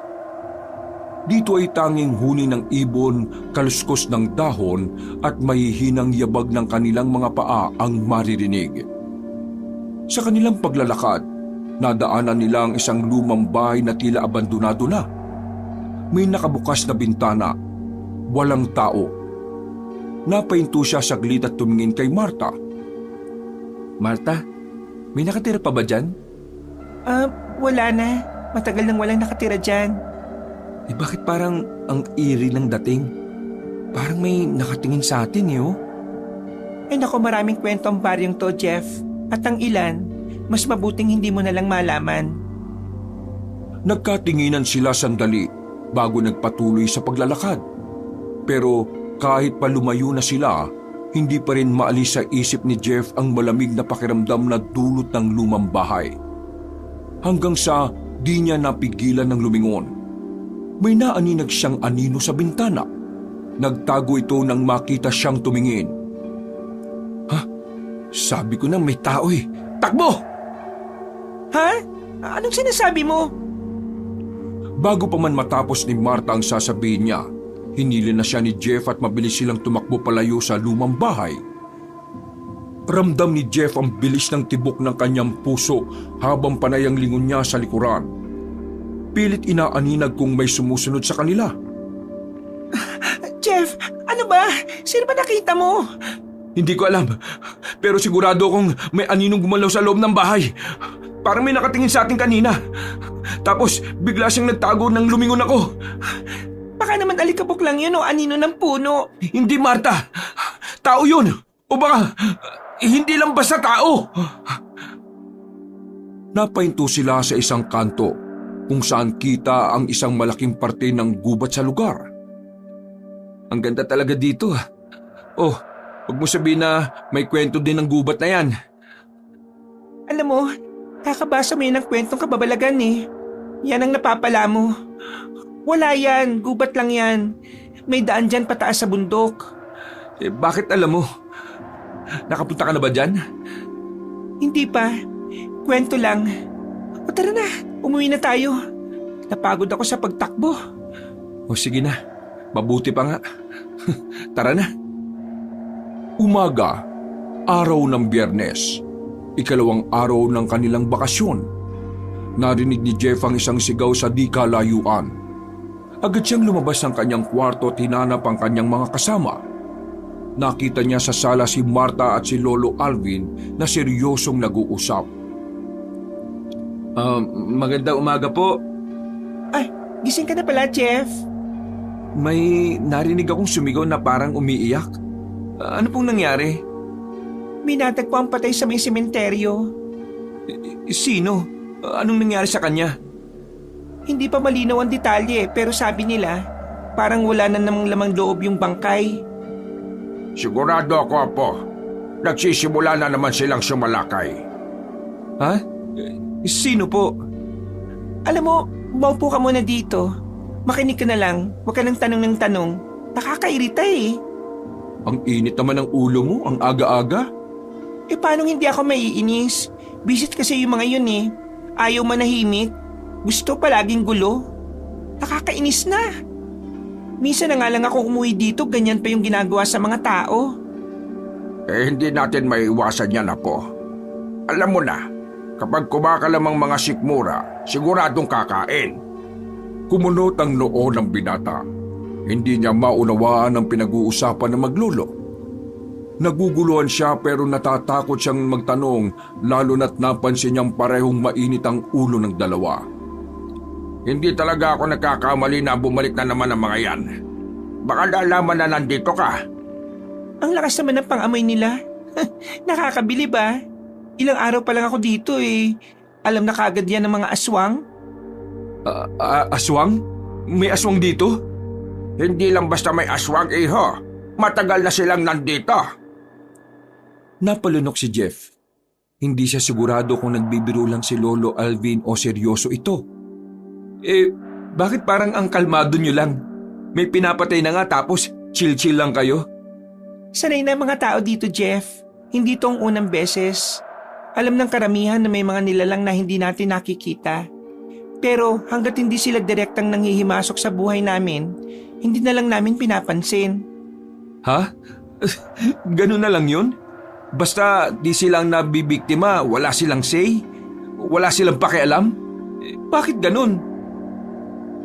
Speaker 1: Dito ay tanging huni ng ibon, kaluskos ng dahon at mahihinang yabag ng kanilang mga paa ang maririnig. Sa kanilang paglalakad, nadaanan nila ang isang lumang bahay na tila abandonado na. May nakabukas na bintana, walang tao. Napahinto siya saglit at tumingin kay Marta.
Speaker 2: Marta, may nakatira pa ba dyan?
Speaker 3: Wala na. Matagal nang walang nakatira dyan.
Speaker 2: Bakit parang ang eerie ng dating? Parang may nakatingin sa atin
Speaker 3: Ay nako, maraming kwento ang baryong to, Jeff. At ang ilan, mas mabuting hindi mo na lang malaman.
Speaker 1: Nagkatinginan sila sandali bago nagpatuloy sa paglalakad. Pero kahit pa lumayo na sila, hindi pa rin maalis sa isip ni Jeff ang malamig na pakiramdam na dulot ng lumang bahay. Hanggang sa di niya napigilan ng lumingon. May naaninag siyang anino sa bintana. Nagtago ito nang makita siyang tumingin.
Speaker 2: Sabi ko na may tao Takbo!
Speaker 3: Ha? Anong sinasabi mo?
Speaker 1: Bago pa man matapos ni Marta ang sasabihin niya, hinili na siya ni Jeff at mabilis silang tumakbo palayo sa lumang bahay. Ramdam ni Jeff ang bilis ng tibok ng kanyang puso habang panay ang lingon niya sa likuran. Pilit inaaninag kung may sumusunod sa kanila.
Speaker 3: Jeff, ano ba? Sino ba nakita mo?
Speaker 2: Hindi ko alam, pero sigurado kong may aninong gumalaw sa loob ng bahay. Parang may nakatingin sa atin kanina. Tapos bigla siyang nagtago nang lumingon ako.
Speaker 3: Baka naman alikabok lang yun o anino ng puno.
Speaker 2: Hindi, Marta. Tao yun. O baka hindi lang basta tao.
Speaker 1: Napahinto sila sa isang kanto kung saan kita ang isang malaking parte ng gubat sa lugar.
Speaker 2: Ang ganda talaga dito. Oh, huwag mo sabihin na may kwento din ng gubat na yan.
Speaker 3: Alam mo, kakabasa mo yun ng kwentong kababalagan Yan ang napapala mo. Wala yan, gubat lang yan. May daan dyan pataas sa bundok.
Speaker 2: Bakit alam mo? Nakapunta ka na ba dyan?
Speaker 3: Hindi pa. Kwento lang. O tara na, umuwi na tayo. Napagod ako sa pagtakbo.
Speaker 2: O sige na, mabuti pa nga. Tara na.
Speaker 1: Umaga, araw ng Biyernes, ikalawang araw ng kanilang bakasyon. Narinig ni Jeff ang isang sigaw sa di kalayuan. Agad siyang lumabas ng kanyang kwarto at hinanap ang kanyang mga kasama. Nakita niya sa sala si Marta at si Lolo Alvin na seryosong nag-uusap.
Speaker 2: Magandang umaga po.
Speaker 3: Ay, gising ka na pala, Jeff.
Speaker 2: May narinig akong sumigaw na parang umiiyak. Ano pong nangyari?
Speaker 3: May natagpuan patay sa may sementeryo.
Speaker 2: Sino? Anong nangyari sa kanya?
Speaker 3: Hindi pa malinaw ang detalye pero sabi nila parang wala na namang lamang loob yung bangkay.
Speaker 4: Sigurado ako, Apo. Nagsisimula na naman silang sumalakay.
Speaker 2: Ha? Sino po?
Speaker 3: Alam mo, maupo ka muna dito. Makinig ka na lang, huwag ka nang tanong ng tanong. Nakakairita eh.
Speaker 1: Ang init naman ng ulo mo, ang aga-aga.
Speaker 3: Paano hindi ako maiinis? Visit kasi yung mga yun eh. Ayaw manahimik. Gusto palaging gulo. Nakakainis na. Minsan na nga lang ako umuwi dito, ganyan pa yung ginagawa sa mga tao.
Speaker 4: Hindi natin maiwasan yan, Apo. Alam mo na, kapag kumakalamang mga sikmura, siguradong kakain.
Speaker 1: Kumunot ang noo ng binata. Hindi niya maunawaan ang pinag-uusapan ng maglolo. Naguguluhan siya pero natatakot siyang magtanong lalo na't napansin niyang parehong mainit ang ulo ng dalawa.
Speaker 4: Hindi talaga ako nagkakamali na bumalik na naman ang mga yan. Baka nalaman na nandito ka.
Speaker 3: Ang lakas naman ng pang-amoy nila. Nakakabili ba? Ilang araw pa lang ako dito eh. Alam na kagad yan ng mga aswang.
Speaker 2: Aswang? May aswang dito?
Speaker 4: Hindi lang basta may aswang, iho. Matagal na silang nandito.
Speaker 2: Napalunok si Jeff. Hindi siya sigurado kung nagbibiro lang si Lolo Alvin o seryoso ito. Bakit parang ang kalmado nyo lang? May pinapatay na nga tapos chill-chill lang kayo?
Speaker 3: Sanay na mga tao dito, Jeff. Hindi tong unang beses. Alam ng karamihan na may mga nilalang na hindi natin nakikita. Pero hanggat hindi sila direktang nanghihimasok sa buhay namin, hindi na lang namin pinapansin.
Speaker 2: Ha? Ganun na lang yun? Basta di silang nabibiktima, wala silang say? Wala silang pakialam? Bakit ganun?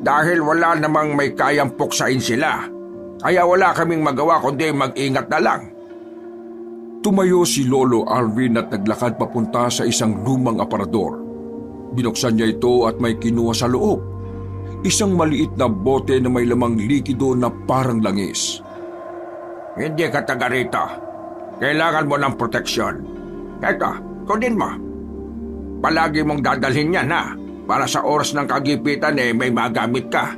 Speaker 4: Dahil wala namang may kayang puksain sila. Kaya wala kaming magawa kundi mag-ingat na lang.
Speaker 1: Tumayo si Lolo Alvin at naglakad papunta sa isang lumang aparador. Binuksan niya ito at may kinuha sa loob. Isang maliit na bote na may lamang likido na parang langis.
Speaker 4: Hindi ka taga rito. Kailangan mo ng proteksyon. Eto, kunin mo. Palagi mong dadalhin yan, ha? Para sa oras ng kagipitan may magamit ka.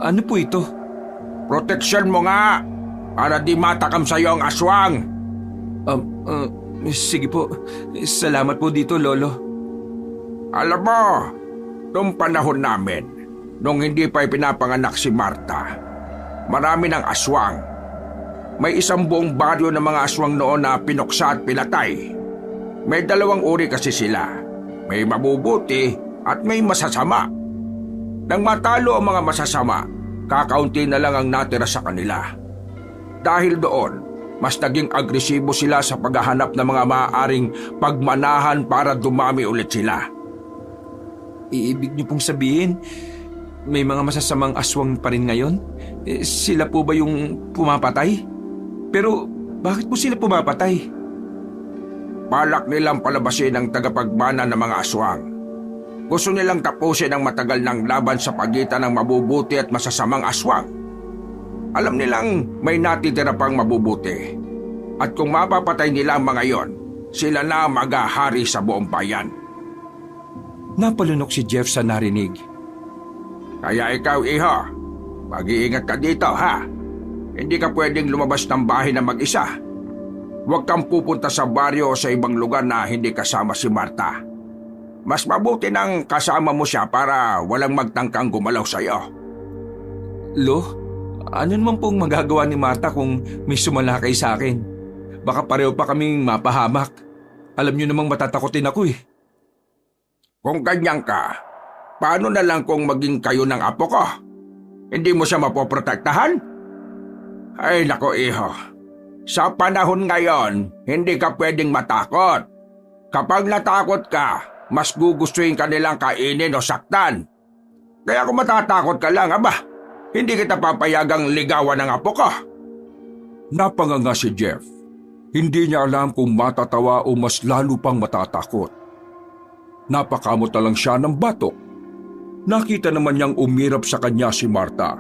Speaker 2: Ano po ito?
Speaker 4: Proteksyon mo nga. Para di matakam sa'yo ang aswang.
Speaker 2: Sige po. Salamat po dito, Lolo.
Speaker 4: Alam mo, noong panahon namin, nung hindi pa ipinapanganak si Marta, marami ng aswang. May isang buong baryo ng mga aswang noon na pinuksa at pinatay. May dalawang uri kasi sila. May mabubuti at may masasama. Nang matalo ang mga masasama, kakaunti na lang ang natira sa kanila. Dahil doon, mas naging agresibo sila sa paghahanap ng mga maaaring pagmanahan para dumami ulit sila.
Speaker 2: Ibig niyo pong sabihin, may mga masasamang aswang pa rin ngayon? Sila po ba yung pumapatay? Pero bakit po sila pumapatay?
Speaker 4: Balak nilang palabasin ang tagapagmana ng mga aswang. Gusto nilang tapusin ang matagal ng laban sa pagitan ng mabubuti at masasamang aswang. Alam nilang may natitira pang mabubuti. At kung mapapatay nila ang mga yon, sila na maghahari sa buong bayan.
Speaker 2: Napalunok si Jeff sa narinig.
Speaker 4: Kaya ikaw, iho, mag-iingat ka dito, ha? Hindi ka pwedeng lumabas ng bahay na mag-isa. Huwag kang pupunta sa baryo o sa ibang lugar na hindi kasama si Marta. Mas mabuti nang kasama mo siya para walang magtangkang gumalaw sa'yo.
Speaker 2: Lo, ano naman pong magagawa ni Marta kung may sumalakay sa akin? Baka pareho pa kaming mapahamak. Alam niyo namang matatakotin ako eh.
Speaker 4: Kung ganyan ka, paano na lang kung maging kayo ng apo ko? Hindi mo siya mapoprotektahan? Ay nako, iho. Sa panahon ngayon, hindi ka pwedeng matakot. Kapag natakot ka, mas gugustuhin ka nilang kainin o saktan. Kaya kung matatakot ka lang, aba, hindi kita papayagang ligawan ng apo ko.
Speaker 1: Napanganga si Jeff. Hindi niya alam kung matatawa o mas lalo pang matatakot. Napakamot na lang siya ng batok. Nakita naman niyang umirap sa kanya si Marta.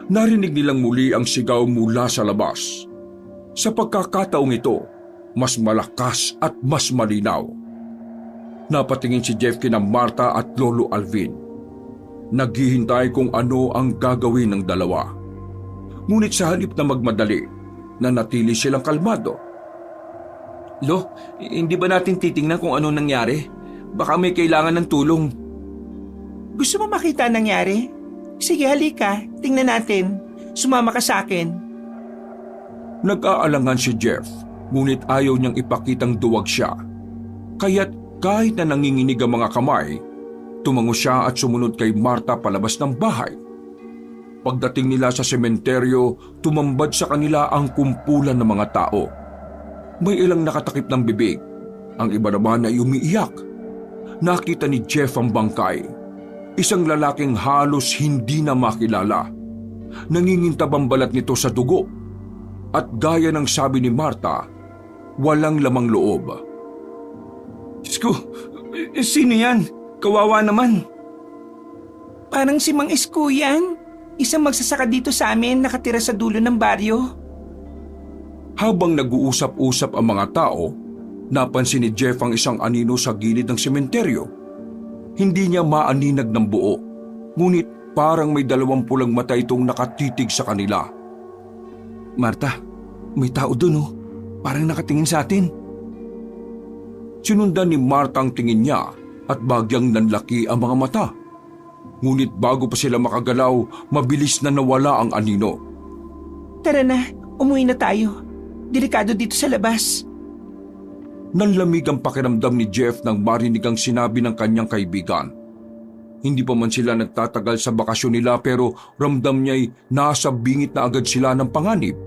Speaker 1: Narinig nilang muli ang sigaw mula sa labas. Sa pagkakataong ito, mas malakas at mas malinaw. Napatingin si Jeff kina Marta at Lolo Alvin. Naghihintay kung ano ang gagawin ng dalawa. Ngunit sa halip na magmadali, nanatili silang kalmado.
Speaker 2: Lo, hindi ba natin titingnan kung ano nangyari? Baka may kailangan ng tulong.
Speaker 3: Gusto mo makita ang nangyari? Sige, halika. Tingnan natin. Sumama ka sa akin.
Speaker 1: Nag-aalangan si Jeff, ngunit ayaw niyang ipakitang duwag siya. Kaya't kahit na nanginginig ang mga kamay, tumango siya at sumunod kay Marta palabas ng bahay. Pagdating nila sa sementeryo, tumambad sa kanila ang kumpulan ng mga tao. May ilang nakatakip ng bibig. Ang iba naman ay umiiyak. Nakita ni Jeff ang bangkay. Isang lalaking halos hindi na makilala. Nangingintab ang balat nito sa dugo. At gaya ng sabi ni Marta, walang lamang loob.
Speaker 2: Diyos ko, sino yan? Kawawa naman.
Speaker 3: Parang si Mang Isko yan. Isang magsasaka dito sa amin nakatira sa dulo ng baryo.
Speaker 1: Habang nag-uusap-usap ang mga tao, napansin ni Jeff ang isang anino sa gilid ng sementeryo. Hindi niya maaninag ng buo, ngunit parang may 2 pulang mata itong nakatitig sa kanila.
Speaker 2: Marta, may tao dun oh. Parang nakatingin sa atin.
Speaker 1: Sinundan ni Marta ang tingin niya at bagyang nanlaki ang mga mata. Ngunit bago pa sila makagalaw, mabilis na nawala ang anino.
Speaker 3: Tara na, umuwi na tayo. Delikado dito sa labas.
Speaker 1: Nanlamig ang pakiramdam ni Jeff nang marinig ang sinabi ng kanyang kaibigan. Hindi pa man sila nagtatagal sa bakasyon nila pero ramdam niya'y nasa bingit na agad sila ng panganib.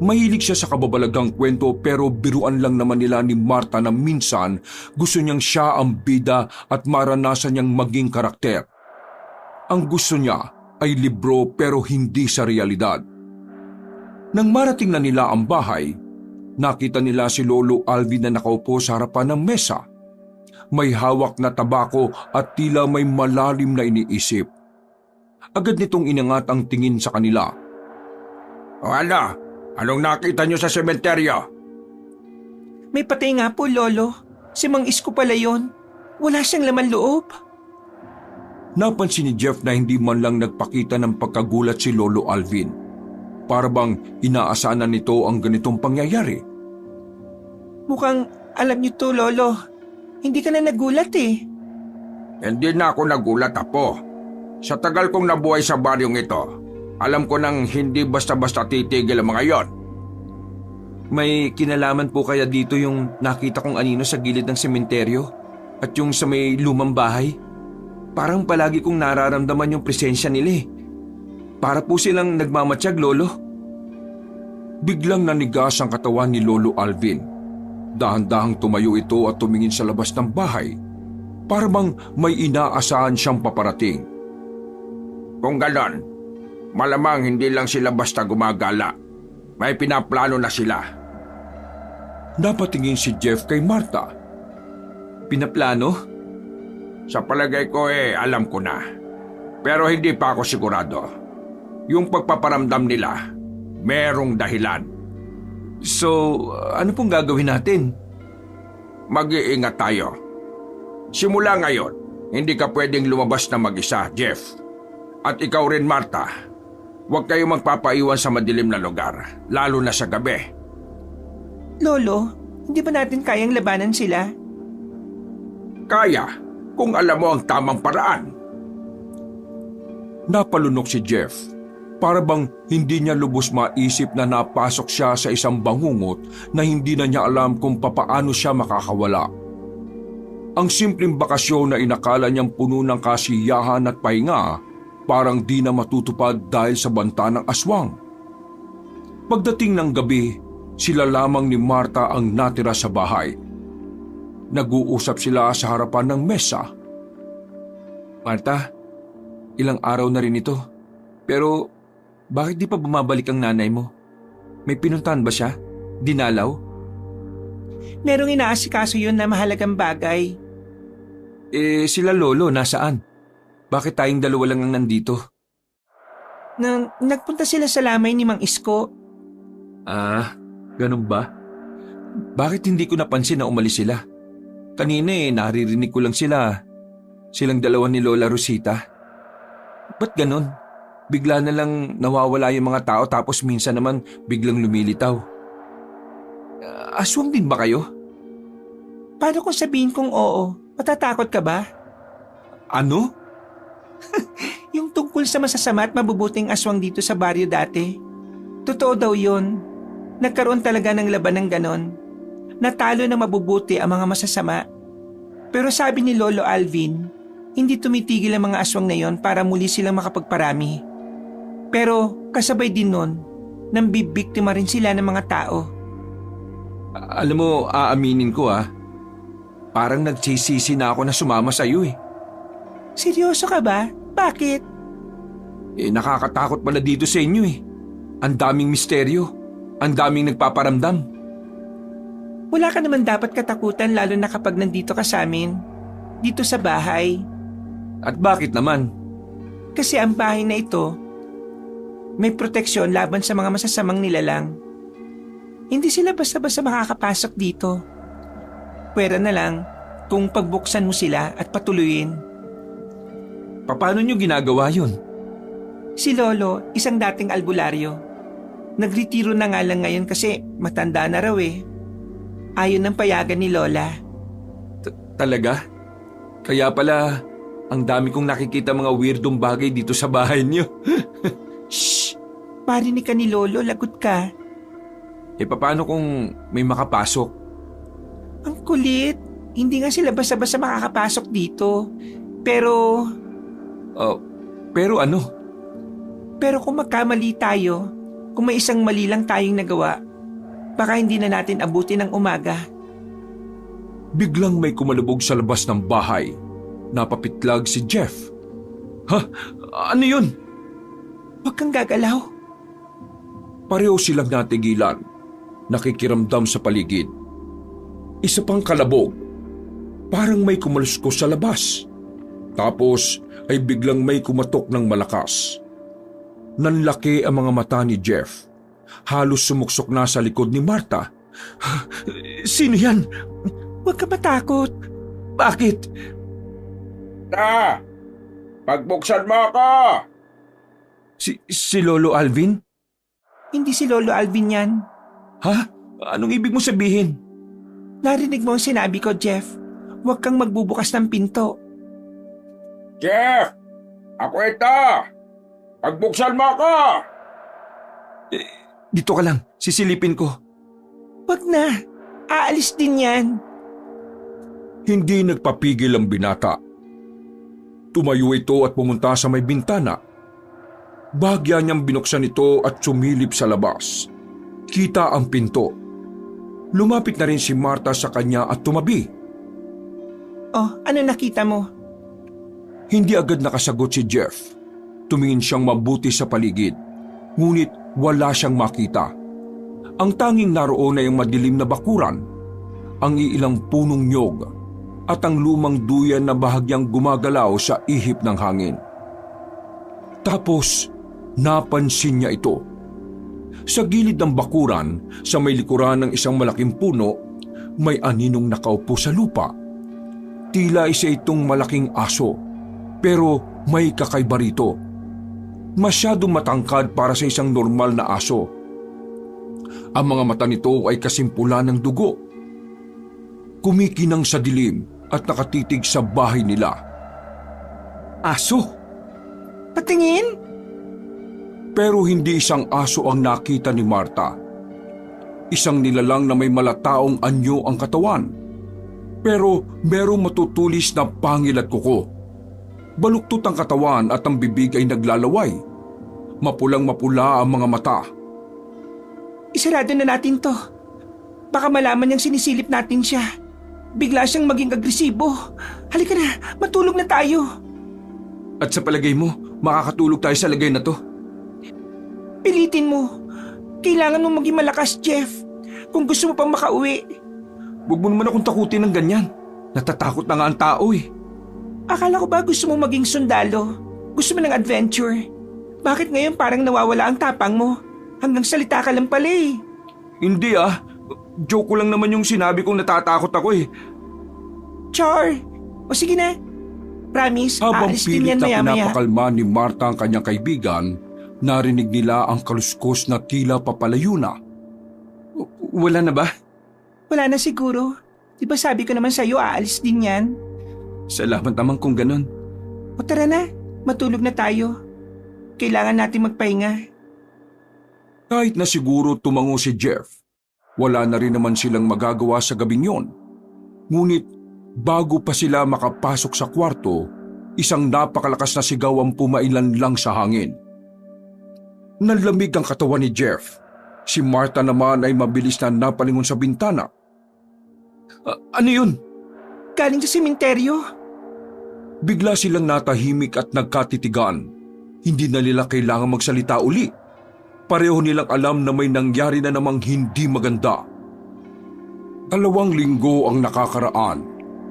Speaker 1: Mahilig siya sa kababalaghang kwento pero biruan lang naman nila ni Marta na minsan gusto niyang siya ang bida at maranasan niyang maging karakter. Ang gusto niya ay libro pero hindi sa realidad. Nang marating na nila ang bahay, nakita nila si Lolo Alvin na nakaupo sa harapan ng mesa. May hawak na tabako at tila may malalim na iniisip. Agad nitong inangat ang tingin sa kanila.
Speaker 4: O ano? Anong nakita niyo sa sementeryo?
Speaker 3: May patay nga po, Lolo. Si Mang Isko pala yun. Wala siyang laman loob.
Speaker 1: Napansin ni Jeff na hindi man lang nagpakita ng pagkagulat si Lolo Alvin. Para bang inaasahan nito ang ganitong pangyayari.
Speaker 3: Mukhang alam niyo to, Lolo. Hindi ka na nagulat eh.
Speaker 4: Hindi na ako nagulat, Apo. Sa tagal kong nabuhay sa baryong ito, alam ko nang hindi basta-basta titigil ang mga yon.
Speaker 2: May kinalaman po kaya dito yung nakita kong anino sa gilid ng sementeryo at yung sa may lumang bahay? Parang palagi kong nararamdaman yung presensya nila eh. Para po silang nagmamatsyag, Lolo.
Speaker 1: Biglang nanigas ang katawan ni Lolo Alvin. Dahan-dahang tumayo ito at tumingin sa labas ng bahay. Para bang may inaasahan siyang paparating.
Speaker 4: Kung ganon, malamang hindi lang sila basta gumagala. May pinaplano na sila.
Speaker 1: Napatingin si Jeff kay Marta.
Speaker 2: Pinaplano?
Speaker 4: Sa palagay ko alam ko na. Pero hindi pa ako sigurado. Yung pagpaparamdam nila, merong dahilan.
Speaker 2: So, ano pong gagawin natin?
Speaker 4: Mag-iingat tayo. Simula ngayon, hindi ka pwedeng lumabas na mag-isa, Jeff. At ikaw rin, Marta. Huwag kayong magpapaiwan sa madilim na lugar, lalo na sa gabi.
Speaker 3: Lolo, hindi ba natin kayang labanan sila?
Speaker 4: Kaya, kung alam mo ang tamang paraan.
Speaker 1: Napalunok si Jeff. Para bang hindi niya lubos maisip na napasok siya sa isang bangungot na hindi na niya alam kung papaano siya makakawala. Ang simpleng bakasyon na inakala niyang puno ng kasiyahan at pahinga, parang di na matutupad dahil sa banta ng aswang. Pagdating ng gabi, sila lamang ni Marta ang natira sa bahay. Nag-uusap sila sa harapan ng mesa.
Speaker 2: Marta, ilang araw na rin ito. Pero bakit di pa bumabalik ang nanay mo? May pinuntahan ba siya? Dinalaw?
Speaker 3: Merong inaasikaso yun na mahalagang bagay.
Speaker 2: Sila lolo, nasaan? Bakit tayong dalawa lang ang nandito?
Speaker 3: Nagpunta sila sa lamay ni Mang Isko.
Speaker 2: Ah, ganun ba? Bakit hindi ko napansin na umalis sila? Kanina naririnig ko lang sila. Silang dalawa ni Lola Rosita. Ba't ganun? Bigla na lang nawawala yung mga tao tapos minsan naman biglang lumilitaw. Aswang din ba kayo?
Speaker 3: Paano kung sabihin kong oo? Matatakot ka ba?
Speaker 2: Ano?
Speaker 3: Yung tungkol sa masasama at mabubuting aswang dito sa baryo dati. Totoo daw yun. Nagkaroon talaga ng laban ng ganon. Natalo na mabubuti ang mga masasama. Pero sabi ni Lolo Alvin, hindi tumitigil ang mga aswang na yon para muli silang makapagparami. Pero kasabay din nun, nambibiktima rin sila ng mga tao.
Speaker 2: Alam mo, aaminin ko parang nagsisisi na ako na sumama sa iyo
Speaker 3: Seryoso ka ba? Bakit?
Speaker 2: Nakakatakot pala dito sa inyo Ang daming misteryo. Ang daming nagpaparamdam.
Speaker 3: Wala ka naman dapat katakutan lalo na kapag nandito ka sa amin. Dito sa bahay.
Speaker 2: At bakit naman?
Speaker 3: Kasi ang bahay na ito, may proteksyon laban sa mga masasamang nilalang. Hindi sila basta-basta makakapasok dito. Pwera na lang kung pagbuksan mo sila at patuluyin.
Speaker 2: Paano nyo ginagawa yun?
Speaker 3: Si Lolo, isang dating albularyo. Nagretiro na nga lang ngayon kasi matanda na raw Ayon ng payagan ni Lola.
Speaker 2: Talaga? Kaya pala, ang dami kong nakikita mga weirdong bagay dito sa bahay niyo.
Speaker 3: Shh! Parinig ka ni Lolo, lagot ka.
Speaker 2: Paano kung may makapasok?
Speaker 3: Ang kulit. Hindi nga sila basta-basta makakapasok dito. Pero...
Speaker 2: Pero ano?
Speaker 3: Pero kung magkamali tayo, kung may isang mali lang tayong nagawa, baka hindi na natin abutin ng umaga.
Speaker 1: Biglang may kumalubog sa labas ng bahay. Napapitlag si Jeff.
Speaker 2: Ha? Ano yun?
Speaker 3: Huwag kang gagalaw.
Speaker 1: Pareho silang natigilan, nakikiramdam sa paligid. Isa pang kalabog. Parang may kumulusko sa labas. Tapos ay biglang may kumatok ng malakas. Nanlaki ang mga mata ni Jeff. Halos sumuksok na sa likod ni Marta.
Speaker 2: Sino yan?
Speaker 3: Huwag ka matakot.
Speaker 2: Bakit?
Speaker 1: Pagbuksan mo ako!
Speaker 2: Si Lolo Alvin?
Speaker 3: Hindi si Lolo Alvin yan.
Speaker 2: Ha? Anong ibig mo sabihin?
Speaker 3: Narinig mo ang sinabi ko, Jeff. Huwag kang magbubukas ng pinto.
Speaker 1: Jeff! Ako ito! Pagbuksan mo ako!
Speaker 2: Dito ka lang, sisilipin ko.
Speaker 3: Huwag na. Aalis din yan.
Speaker 1: Hindi nagpapigil ang binata. Tumayo ito at pumunta sa may bintana. Bahagya niyang binuksan ito at sumilip sa labas. Kita ang pinto. Lumapit na rin si Marta sa kanya at tumabi.
Speaker 3: Oh, ano nakita mo?
Speaker 1: Hindi agad nakasagot si Jeff. Tumingin siyang mabuti sa paligid. Ngunit wala siyang makita. Ang tanging naroon ay ang madilim na bakuran, ang iilang punong nyog, at ang lumang duyan na bahagyang gumagalaw sa ihip ng hangin. Tapos, napansin niya ito. Sa gilid ng bakuran, sa may likuran ng isang malaking puno, may aninong nakaupo sa lupa. Tila isa itong malaking aso, pero may kakaiba rito. Masyadong matangkad para sa isang normal na aso. Ang mga mata nito ay kasimpula ng dugo. Kumikinang sa dilim at nakatitig sa bahay nila.
Speaker 2: Aso?
Speaker 3: Patingin?
Speaker 1: Pero hindi isang aso ang nakita ni Marta. Isang nilalang na may malataong anyo ang katawan. Pero merong matutulis na pangil at kuko. Baluktot ang katawan at ang bibig ay naglalaway. Mapulang-mapula ang mga mata.
Speaker 3: Isarado na natin to. Baka malaman niyang sinisilip natin siya. bigla siyang maging agresibo. Halika na, matulog na tayo.
Speaker 2: At sa palagay mo, makakatulog tayo sa lagay na to?
Speaker 3: Pilitin mo. Kailangan mo maging malakas, Jeff. Kung gusto mo pang makauwi.
Speaker 2: Huwag mo naman akong takutin ng ganyan. Natatakot na nga ang tao eh.
Speaker 3: Akala ko ba gusto mo maging sundalo? Gusto mo ng adventure? Bakit ngayon parang nawawala ang tapang mo? Hanggang salita ka lang pala eh.
Speaker 2: Hindi ah. Joke ko lang naman yung sinabi kong natatakot ako eh.
Speaker 3: Char! O sige na. Promise,
Speaker 1: Habang
Speaker 3: aalis din
Speaker 1: pilit
Speaker 3: yan
Speaker 1: na
Speaker 3: maya-maya.
Speaker 1: pinapakalma ni Marta ang kanyang kaibigan, narinig nila ang kaluskos na tila papalayo na.
Speaker 2: Wala na ba?
Speaker 3: Wala na siguro. Di ba sabi ko naman sa'yo aalis din yan?
Speaker 2: Salamat naman kung ganun.
Speaker 3: O tara na, matulog na tayo. Kailangan natin magpahinga.
Speaker 1: Kahit na siguro tumango si Jeff, wala na rin naman silang magagawa sa gabing yon. Ngunit bago pa sila makapasok sa kwarto, isang napakalakas na sigaw ang pumailan lang sa hangin. Nanlamig ang katawan ni Jeff. Si Marta naman ay mabilis na napalingon sa bintana.
Speaker 2: Ano yun?
Speaker 3: Galing sa sementeryo.
Speaker 1: Bigla silang natahimik at nagkatitigan. Hindi na nila kailangan magsalita uli. Pareho nilang alam na may nangyari na namang hindi maganda. 2 linggo ang nakakaraan.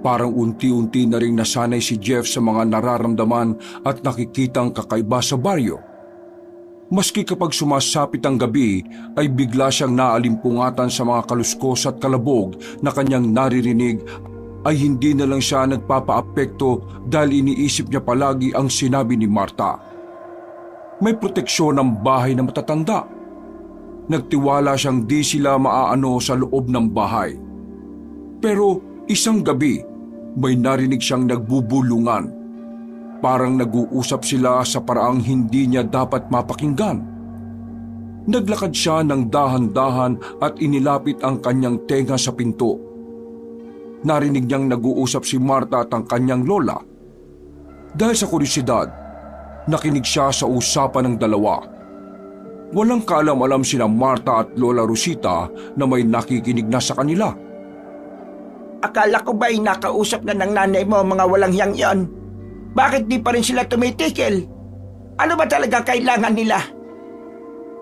Speaker 1: Parang unti-unti na ring nasanay si Jeff sa mga nararamdaman at nakikitang kakaiba sa baryo. Maski kapag sumasapit ang gabi ay bigla siyang naalimpungatan sa mga kaluskos at kalabog na kanyang naririnig, ay hindi na lang siya nagpapaapekto dahil iniisip niya palagi ang sinabi ni Marta. May proteksyon ang bahay na matatanda. Nagtiwala siyang di sila maaano sa loob ng bahay. Pero isang gabi, may narinig siyang nagbubulungan. Parang nag-uusap sila sa paraang hindi niya dapat mapakinggan. Naglakad siya ng dahan-dahan at inilapit ang kanyang tenga sa pinto. Narinig niyang nag-uusap si Marta at ang kanyang lola. Dahil sa kuryosidad, nakinig siya sa usapan ng dalawa. Walang kaalam-alam sina Marta at Lola Rosita na may nakikinig na sa kanila.
Speaker 4: Akala ko ba'y nakausap na ng nanay mo mga walang hiyang yon? Bakit di pa rin sila tumitikil? Ano ba talaga kailangan nila?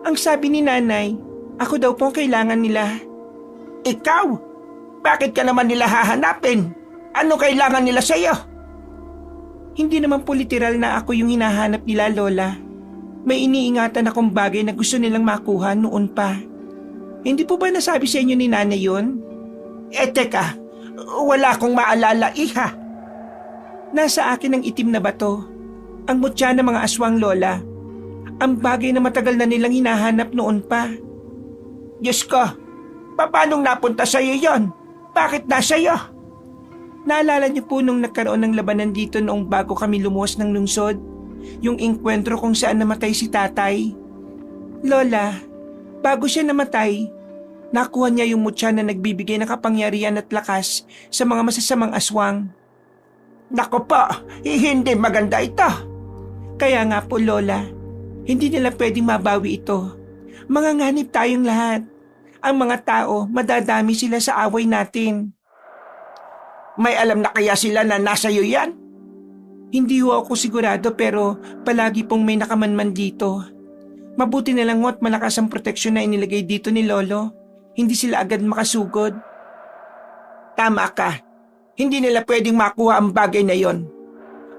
Speaker 3: Ang sabi ni nanay, ako daw po ang kailangan nila.
Speaker 4: Ikaw? Bakit ka naman nila hahanapin? Ano kailangan nila sa'yo?
Speaker 3: Hindi naman po literal na ako yung hinahanap nila, Lola. May iniingatan akong bagay na gusto nilang makuha noon pa. Hindi po ba nasabi sa inyo ni nanay yun?
Speaker 4: Teka, wala akong maalala, iha.
Speaker 3: Nasa akin ang itim na bato. Ang mutya ng mga aswang, Lola. Ang bagay na matagal na nilang hinahanap noon pa.
Speaker 4: Diyos ko, paanong napunta sa'yo yon? Bakit nasa'yo?
Speaker 3: Naalala niyo po nung nagkaroon ng labanan dito noong bago kami lumuwas ng lungsod? Yung engkwentro kung saan namatay si tatay? Lola, bago siya namatay, nakuha niya yung mutya na nagbibigay ng kapangyarihan at lakas sa mga masasamang aswang.
Speaker 4: Nako po, hindi maganda ito.
Speaker 3: Kaya nga po, Lola, hindi nila pwedeng mabawi ito. Manganganib tayong lahat. Ang mga tao, madadami sila sa away natin.
Speaker 4: May alam na kaya sila na nasa iyo yan?
Speaker 3: Hindi ho ako sigurado pero palagi pong may nakamanman dito. Mabuti na lang at malakas ang proteksyon na inilagay dito ni Lolo. Hindi sila agad makasugod.
Speaker 4: Tama ka. Hindi nila pwedeng makuha ang bagay na yon.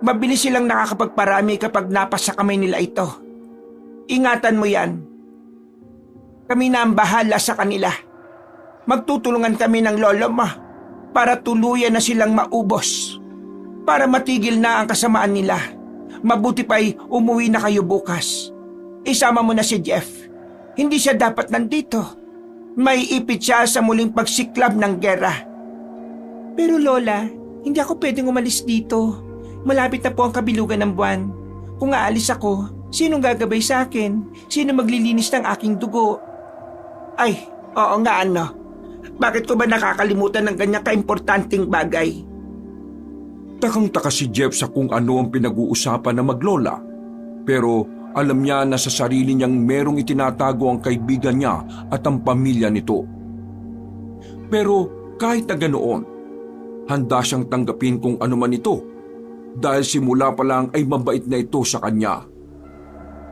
Speaker 4: Mabilis silang nakakapagparami kapag napasa kamay nila ito. Ingatan mo yan. Kami na ang bahala sa kanila. Magtutulungan kami ng lolo mo para tuluyan na silang maubos. Para matigil na ang kasamaan nila. Mabuti pa'y umuwi na kayo bukas. Isama mo na si Jeff. Hindi siya dapat nandito. May ipit siya sa muling pagsiklab ng gera.
Speaker 3: Pero Lola, hindi ako pwedeng umalis dito. Malapit na po ang kabilugan ng buwan. Kung aalis ako, sinong gagabay sa akin? Sino maglilinis ng aking dugo?
Speaker 4: Ay, oo nga ano. Bakit ko ba nakakalimutan ng ganyan kaimportanteng bagay?
Speaker 1: Takang-taka si Jeff sa kung ano ang pinag-uusapan na maglola. Pero alam niya na sa sarili niyang merong itinatago ang kaibigan niya at ang pamilya nito. Pero kahit na ganoon, handa siyang tanggapin kung ano man ito dahil simula pa lang ay mabait na ito sa kanya.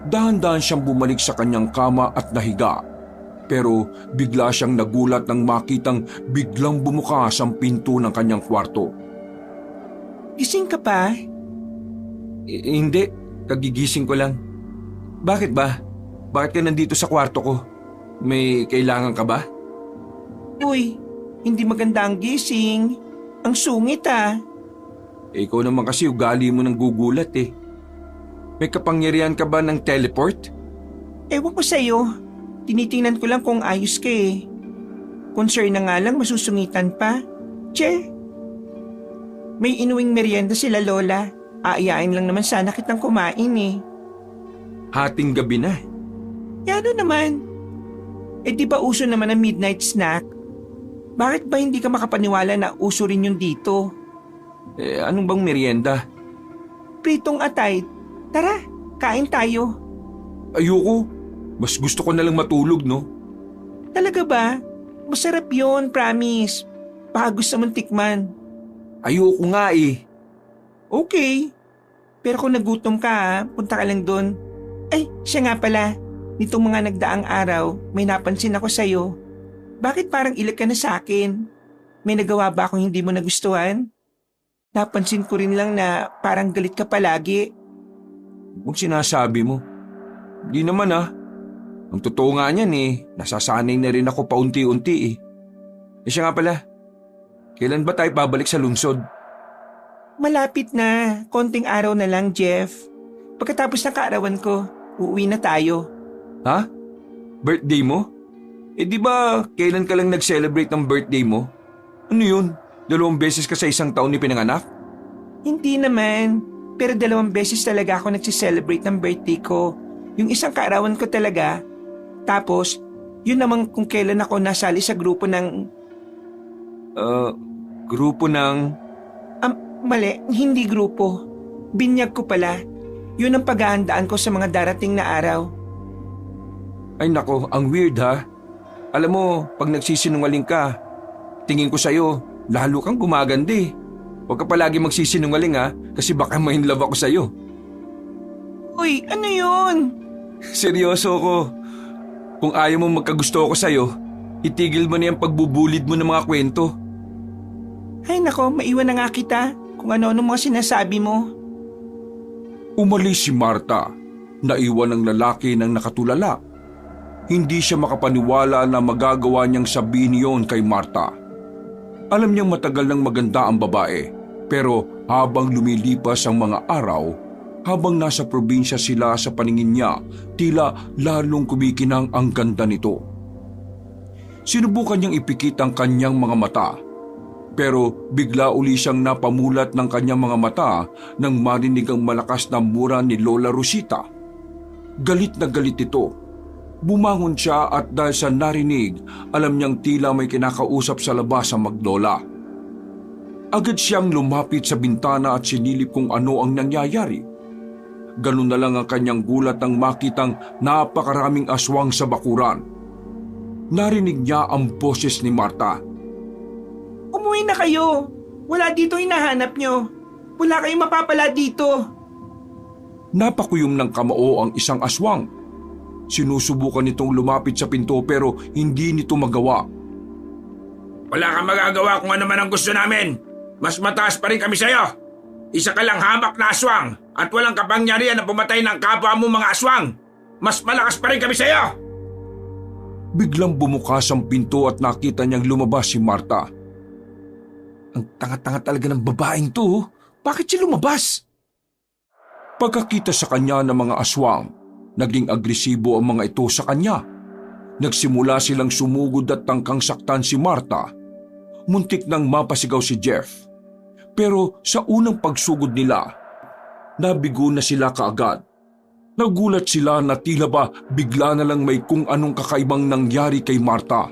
Speaker 1: Dahan-dahan siyang bumalik sa kanyang kama at nahiga. Pero bigla siyang nagulat nang makitang biglang bumukas ang pinto ng kanyang kwarto.
Speaker 3: Gising ka pa?
Speaker 2: Hindi, kagigising ko lang. Bakit ba? Bakit ka nandito sa kwarto ko? May kailangan ka ba?
Speaker 3: Uy, hindi maganda ang gising. Ang sungit ah.
Speaker 2: Ikaw naman kasi ugali mo ng gugulat eh. May kapangyarihan ka ba ng teleport?
Speaker 3: Ewan ko sa'yo. Tinitingnan ko lang kung ayos ka eh. Concern na nga lang masusungitan pa. Che! May inuwing merienda sila Lola. Aayain lang naman sana kitang kumain eh.
Speaker 2: Hating gabi na.
Speaker 3: Yano naman. Eh di ba uso naman ang midnight snack? Bakit ba hindi ka makapaniwala na uso rin yun dito?
Speaker 2: Anong bang merienda?
Speaker 3: Pritong atay. Tara, kain tayo.
Speaker 2: Ayoko. Mas gusto ko na lang matulog, no?
Speaker 3: Talaga ba? Masarap yun, promise. Baka gusto mong tikman.
Speaker 2: Ayoko nga eh.
Speaker 3: Okay. Pero kung nagutom ka punta ka lang doon. Ay, siya nga pala. Nitong mga nagdaang araw, may napansin ako sa'yo. Bakit parang ilag ka na sa akin? May nagawa ba akong hindi mo nagustuhan? Napansin ko rin lang na parang galit ka palagi.
Speaker 2: Kung sinasabi mo. Di naman ah. Ang totoo nga niyan eh, nasasanay na rin ako paunti-unti eh. Siya nga pala, kailan ba tayo babalik sa lungsod?
Speaker 3: Malapit na. Konting araw na lang, Jeff. Pagkatapos ng kaarawan ko, uuwi na tayo.
Speaker 2: Ha? Birthday mo? Di ba kailan ka lang nag-celebrate ng birthday mo? Ano yun? 2 beses ka sa isang taon ni pinanganak?
Speaker 3: Hindi naman. Pero 2 beses talaga ako nagsi-celebrate ng birthday ko. Yung isang kaarawan ko talaga. Tapos, yun naman kung kailan ako nasali sa grupo ng...
Speaker 2: Grupo ng...
Speaker 3: Mali, hindi grupo. Binyag ko pala. Yun ang paghahandaan ko sa mga darating na araw.
Speaker 2: Ay nako, ang weird ha. Alam mo, pag nagsisinungaling ka, tingin ko sa'yo, lalo kang gumaganda eh. Huwag ka palagi magsisinungaling ha, kasi baka ma-in love ako sa'yo.
Speaker 3: Uy, ano yun?
Speaker 2: Seryoso ko. Kung ayaw mo magkagusto ako sa'yo, itigil mo na yung pagbubulid mo ng mga kwento.
Speaker 3: Ay nako, maiwan na nga kita kung ano-ano mga sinasabi mo.
Speaker 1: Umalis si Marta. Naiwan ng lalaki ng nakatulala. Hindi siya makapaniwala na magagawa niyang sabihin yon kay Marta. Alam niyang matagal nang maganda ang babae, pero habang lumilipas ang mga araw, habang nasa probinsya sila sa paningin niya, tila lalong kumikinang ang ganda nito. Sinubukan niyang ipikit ang kanyang mga mata, pero bigla uli siyang napamulat ng kanyang mga mata nang marinig ang malakas na mura ni Lola Rosita. Galit na galit ito. Bumangon siya at dahil sa narinig, alam niyang tila may kinakausap sa labas ang maglola. Agad siyang lumapit sa bintana at sinilip kung ano ang nangyayari. Ganun na lang ang kanyang gulat nang makitang napakaraming aswang sa bakuran. Narinig niya ang boses ni Marta.
Speaker 3: Umuwi na kayo. Wala dito hinahanap nyo. Wala kayong mapapala dito.
Speaker 1: Napakuyom ng kamao ang isang aswang. Sinusubukan nitong lumapit sa pinto pero hindi nito magawa.
Speaker 4: Wala kang magagawa kung ano man ang gusto namin. Mas mataas pa rin kami sa'yo. Isa ka lang hamak na aswang at walang kapangyarihan na pumatay ng kapwa mo mga aswang. Mas malakas pa rin kami sa'yo.
Speaker 1: Biglang bumukas ang pinto at nakita niyang lumabas si Marta.
Speaker 2: Ang tanga-tanga talaga ng babaeng to. Bakit siya lumabas?
Speaker 1: Pagkakita sa kanya ng mga aswang, naging agresibo ang mga ito sa kanya. Nagsimula silang sumugod at tangkang saktan si Marta. Muntik nang mapasigaw si Jeff. Pero sa unang pagsugod nila, nabigo na sila kaagad. Nagulat sila na tila ba bigla na lang may kung anong kakaibang nangyari kay Marta,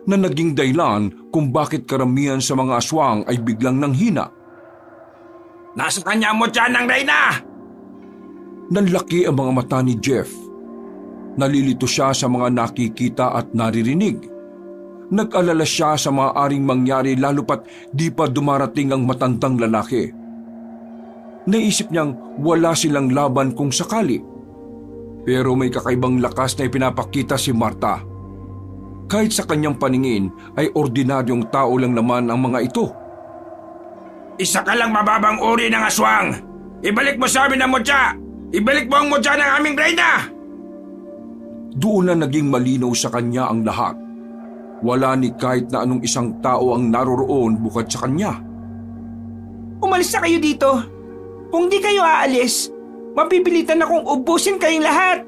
Speaker 1: na naging dahilan kung bakit karamihan sa mga aswang ay biglang nanghina.
Speaker 4: Nasa kanya mo dyan ng Reyna!
Speaker 1: Nanlaki ang mga mata ni Jeff. Nalilito siya sa mga nakikita at naririnig. Nag-alala siya sa maaaring mangyari lalo pat di pa dumarating ang matandang lalaki. Naisip niyang wala silang laban kung sakali. Pero may kakaibang lakas na ipinapakita si Marta. Kahit sa kanyang paningin ay ordinaryong tao lang naman ang mga ito.
Speaker 4: Isa ka lang mababang uri ng aswang! Ibalik mo sa amin ang mutya! Ibalik mo ang mutya ng aming reyna!
Speaker 1: Doon na naging malinaw sa kanya ang lahat. Wala ni kahit na anong isang tao ang naroroon bukod sa kanya.
Speaker 3: Umalis na kayo dito. Kung di kayo aalis, mapipilitan akong ubusin kayong lahat.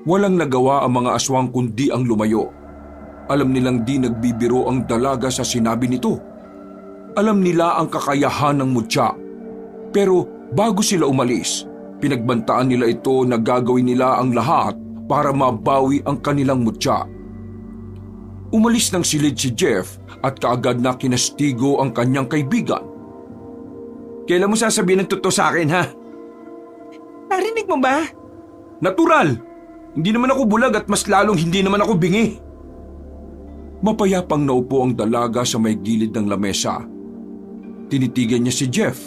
Speaker 1: Walang nagawa ang mga aswang kundi ang lumayo. Alam nilang di nagbibiro ang dalaga sa sinabi nito. Alam nila ang kakayahan ng mutya. Pero bago sila umalis, pinagbantaan nila ito na gagawin nila ang lahat para mabawi ang kanilang mutya. Umalis ng silid si Jeff at kaagad na kinastigo ang kanyang kaibigan.
Speaker 2: Kailan mo sasabihin ng totoo sa akin, ha?
Speaker 3: Narinig mo ba?
Speaker 2: Natural! Hindi naman ako bulag at mas lalong hindi naman ako bingi.
Speaker 1: Mapayapang naupo ang dalaga sa may gilid ng lamesa. Tinitigan niya si Jeff.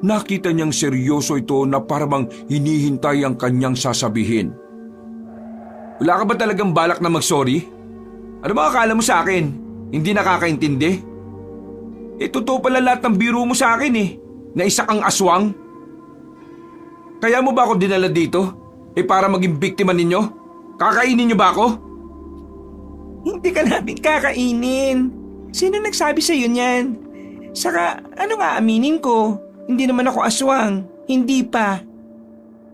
Speaker 1: Nakita niyang seryoso ito na parang hinihintay ang kanyang sasabihin.
Speaker 2: Wala ka ba talagang balak na mag-sorry? Ano ba akala mo sa akin? Hindi nakakaintindi? Totoo pala lahat ng biro mo sa akin na isa kang aswang. Kaya mo ba ako dinala dito? Para maging biktima ninyo? Kakainin niyo ba ako?
Speaker 3: Hindi ka namin kakainin. Sino nagsabi sa'yo niyan? Saka, ano nga aminin ko? Hindi naman ako aswang. Hindi pa.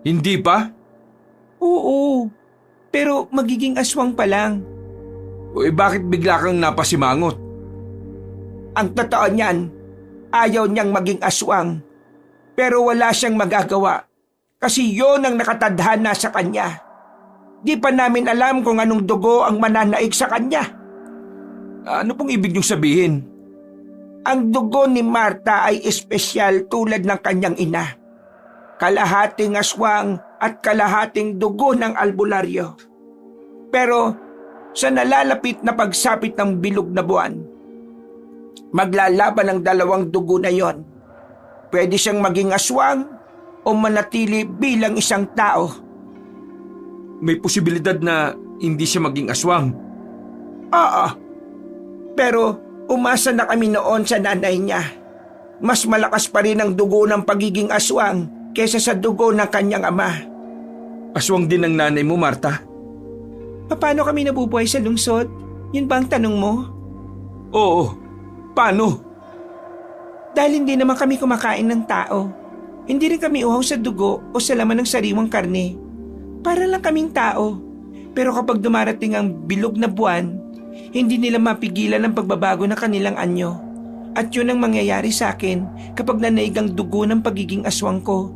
Speaker 2: Hindi pa?
Speaker 3: Oo. Pero magiging aswang pa lang.
Speaker 2: Bakit bigla kang napasimangot?
Speaker 4: Ang totoo niyan, ayaw niyang maging aswang. Pero wala siyang magagawa kasi yon ang nakatadhana sa kanya. Di pa namin alam kung anong dugo ang mananaig sa kanya.
Speaker 2: Ano pong ibig niyong sabihin?
Speaker 4: Ang dugo ni Marta ay espesyal tulad ng kanyang ina. Kalahating aswang at kalahating dugo ng albularyo. Pero sa nalalapit na pagsapit ng bilog na buwan, maglalaban ang dalawang dugo na yon. Pwede siyang maging aswang o manatili bilang isang tao.
Speaker 2: May posibilidad na hindi siya maging aswang.
Speaker 4: Oo. Pero umasa na kami noon sa nanay niya. Mas malakas pa rin ang dugo ng pagiging aswang kesa sa dugo ng kanyang ama.
Speaker 2: Aswang din ang nanay mo, Marta?
Speaker 3: Paano kami nabubuhay sa lungsod? Yun ba ang tanong mo?
Speaker 2: Oo. Paano?
Speaker 3: Dahil hindi naman kami kumakain ng tao. Hindi rin kami uhaw sa dugo o sa laman ng sariwang karne. Para lang kaming tao. Pero kapag dumarating ang bilog na buwan, hindi nila mapigilan ang pagbabago ng kanilang anyo. At yun ang mangyayari sa akin kapag nanaig ang dugo ng pagiging aswang ko.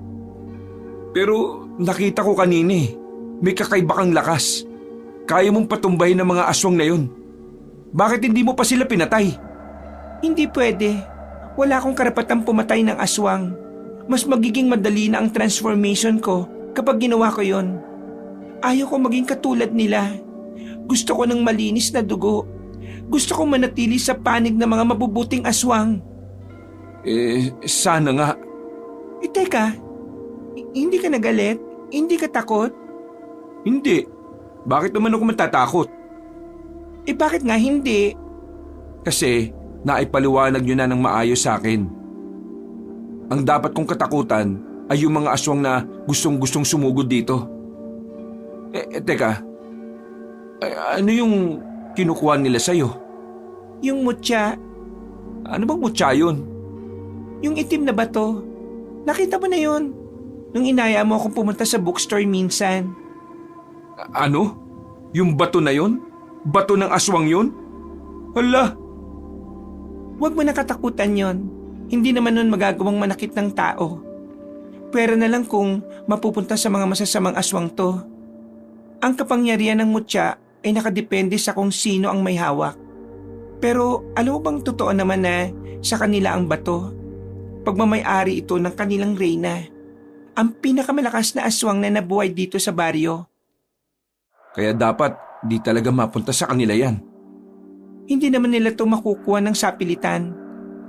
Speaker 2: Pero nakita ko kanina may kakaiba kang lakas. Kaya mong patumbahin ng mga aswang na yun. Bakit hindi mo pa sila pinatay?
Speaker 3: Hindi pwede. Wala akong karapatang pumatay ng aswang. Mas magiging madali na ang transformation ko kapag ginawa ko yon. Ayaw ko maging katulad nila. Gusto ko ng malinis na dugo. Gusto ko manatili sa panig ng mga mabubuting aswang.
Speaker 2: Sana nga.
Speaker 3: Teka. Hindi ka nagalit? Hindi ka takot?
Speaker 2: Hindi. Bakit naman ako matatakot?
Speaker 3: Bakit nga hindi?
Speaker 2: Kasi naipaliwanag nyo na ng maayos sa akin. Ang dapat kong katakutan ay yung mga aswang na gustong-gustong sumugod dito. Teka. Ano yung kinukuha nila sa'yo?
Speaker 3: Yung mutya.
Speaker 2: Ano bang mutya yun?
Speaker 3: Yung itim na bato. Nakita mo na yun. Nung inaya mo akong pumunta sa bookstore minsan.
Speaker 2: Ano? Yung bato na yun? Bato ng aswang yun? Hala!
Speaker 3: Huwag mo nakatakutan yon. Hindi naman nun magagawang manakit ng tao. Pwera na lang kung mapupunta sa mga masasamang aswang to. Ang kapangyarihan ng mutya ay nakadepende sa kung sino ang may hawak. Pero alam mo bang totoo naman na sa kanila ang bato? Pagmamay-ari ito ng kanilang reyna. Ang pinakamalakas na aswang na nabuhay dito sa baryo.
Speaker 2: Kaya dapat di talaga mapunta sa kanila yan.
Speaker 3: Hindi naman nila to makukuha ng sapilitan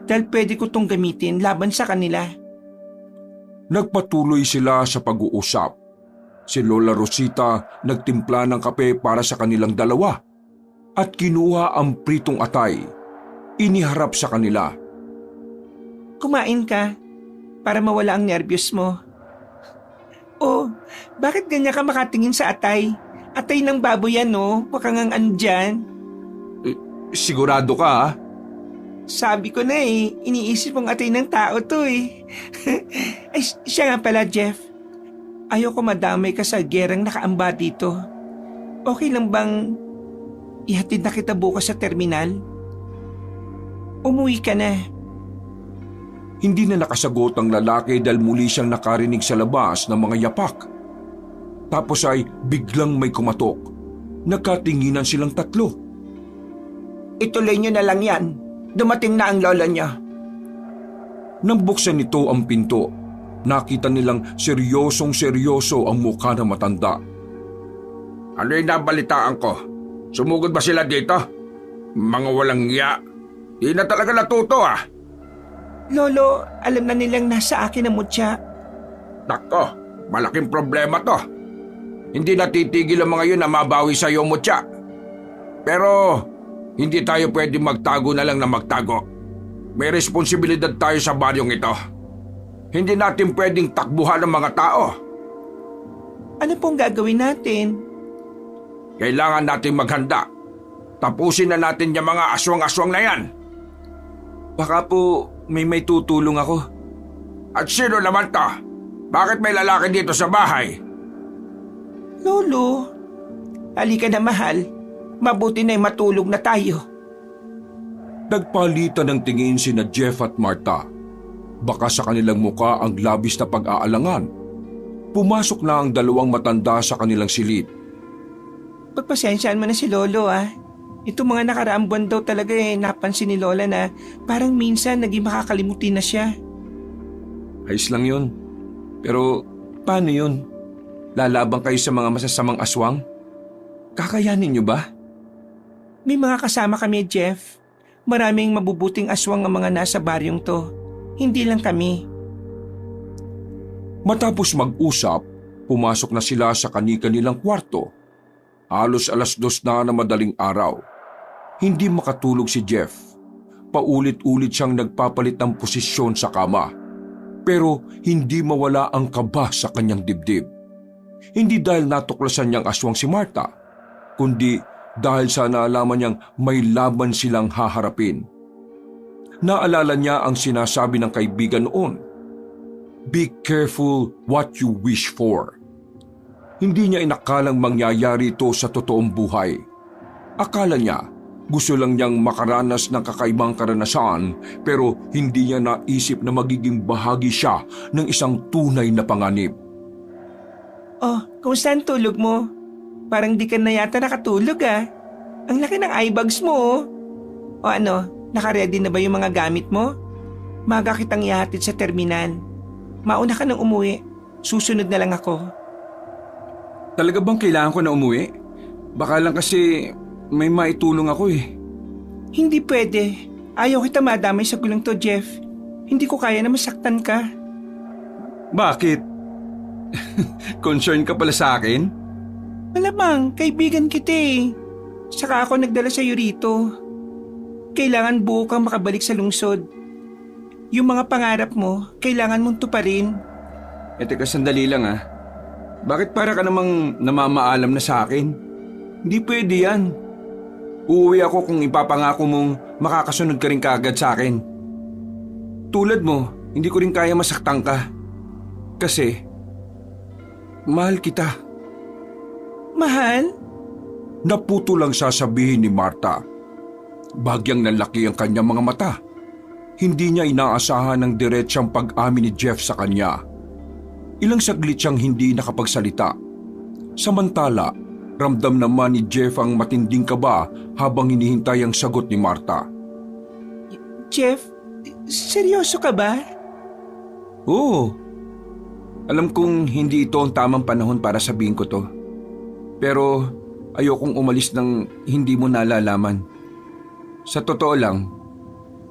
Speaker 3: dahil pwede ko tong gamitin laban sa kanila.
Speaker 1: Nagpatuloy sila sa pag-uusap. Si Lola Rosita nagtimpla ng kape para sa kanilang dalawa at kinuha ang pritong atay. Iniharap sa kanila.
Speaker 3: Kumain ka para mawala ang nervyos mo. Oh, bakit ganyan ka makatingin sa atay? Atay ng baboy yan, no? Huwag kang ang andyan.
Speaker 2: Sigurado ka ah?
Speaker 3: Sabi ko na eh, iniisip mong atay ng tao to eh. Ay, siya nga pala, Jeff. Ayoko madamay ka sa gerang nakaamba dito. Okay lang bang ihatid na kita bukas sa terminal? Umuwi ka na.
Speaker 1: Hindi na nakasagot ang lalaki dahil muli siyang nakarinig sa labas ng mga yapak. Tapos ay biglang may kumatok. Nagkatinginan silang tatlo.
Speaker 4: Ituloy niyo na lang yan. Dumating na ang lola niya.
Speaker 1: Nang buksan nito ang pinto, nakita nilang seryosong-seryoso ang mukha ng matanda.
Speaker 2: Ano yung nabalitaan ko? Sumugod ba sila dito? Mga walang iya. Di na talaga natuto ah.
Speaker 3: Lolo, alam na nilang nasa akin ang mutya.
Speaker 2: Nako, malaking problema to. Hindi natitigil ang mga yun na mabawi sa iyo, mutya. Pero hindi tayo pwede magtago na lang na magtago. May responsibilidad tayo sa baryong ito. Hindi natin pwedeng takbuhan ng mga tao.
Speaker 3: Ano pong gagawin natin?
Speaker 2: Kailangan natin maghanda. Tapusin na natin yung mga aswang-aswang na yan.
Speaker 1: Baka po may tutulong ako.
Speaker 2: At sino naman to? Bakit may lalaki dito sa bahay?
Speaker 3: Lolo, halika na mahal. Mabuti na'y matulog na tayo.
Speaker 1: Nagpalitan ng tingin sina Jeff at Marta. Baka sa kanilang muka ang labis na pag-aalangan. Pumasok na ang dalawang matanda sa kanilang silid.
Speaker 3: Pagpasensyaan mo na si Lolo ah. Ito mga nakaraang buwan daw talaga napansin ni Lola na parang minsan naging makakalimutin na siya.
Speaker 1: Ayos lang yun. Pero paano yun? Lalabang kayo sa mga masasamang aswang? Kakayanin niyo ba?
Speaker 3: May mga kasama kami, Jeff. Maraming mabubuting aswang ang mga nasa baryong to. Hindi lang kami.
Speaker 1: Matapos mag-usap, pumasok na sila sa kani-kanilang kwarto. Halos 2:00 na madaling araw. Hindi makatulog si Jeff. Paulit-ulit siyang nagpapalit ng posisyon sa kama. Pero hindi mawala ang kaba sa kanyang dibdib. Hindi dahil natuklasan niyang aswang si Marta, kundi dahil sa naalaman niyang may laban silang haharapin. Naalala niya ang sinasabi ng kaibigan noon, "Be careful what you wish for." Hindi niya inakalang mangyayari ito sa totoong buhay. Akala niya, gusto lang niyang makaranas ng kakaibang karanasan pero hindi niya naisip na magiging bahagi siya ng isang tunay na panganib.
Speaker 3: Oh, kumusta ang tulog mo? Parang di ka na yata nakatulog ah. Ang laki ng eye bags mo oh. O ano, nakaready na ba yung mga gamit mo? Maga kitang ihatid sa terminal. Mauna ka nang umuwi. Susunod na lang ako.
Speaker 2: Talaga bang kailangan ko na umuwi? Baka lang kasi may maitulong ako eh.
Speaker 3: Hindi pwede. Ayaw kita madamay sa gulong to, Jeff. Hindi ko kaya na masaktan ka.
Speaker 2: Bakit? Concern ka pala sa akin?
Speaker 3: Malamang, kaibigan kita eh. Saka ako nagdala sa'yo rito. Kailangan buo kang makabalik sa lungsod. Yung mga pangarap mo, kailangan mong tuparin.
Speaker 2: Teka sandali lang ah. Bakit para ka namang namamaalam na sa akin? Hindi pwede yan. Uuwi ako kung ipapangako mong makakasunod ka rin kaagad sa akin. Tulad mo, hindi ko rin kaya masaktan ka. Kasi, mahal kita.
Speaker 3: Mahal?
Speaker 1: Naputo lang sasabihin ni Marta. Bagyang nalaki ang kanyang mga mata. Hindi niya inaasahan ng diretsang pag-amin ni Jeff sa kanya. Ilang saglit siyang hindi nakapagsalita. Samantala, ramdam naman ni Jeff ang matinding kaba habang hinihintay ang sagot ni Marta.
Speaker 3: Jeff, seryoso ka ba?
Speaker 2: Oo. Alam kong hindi ito ang tamang panahon para sabihin ko to. Pero ayokong umalis nang hindi mo nalalaman. Sa totoo lang,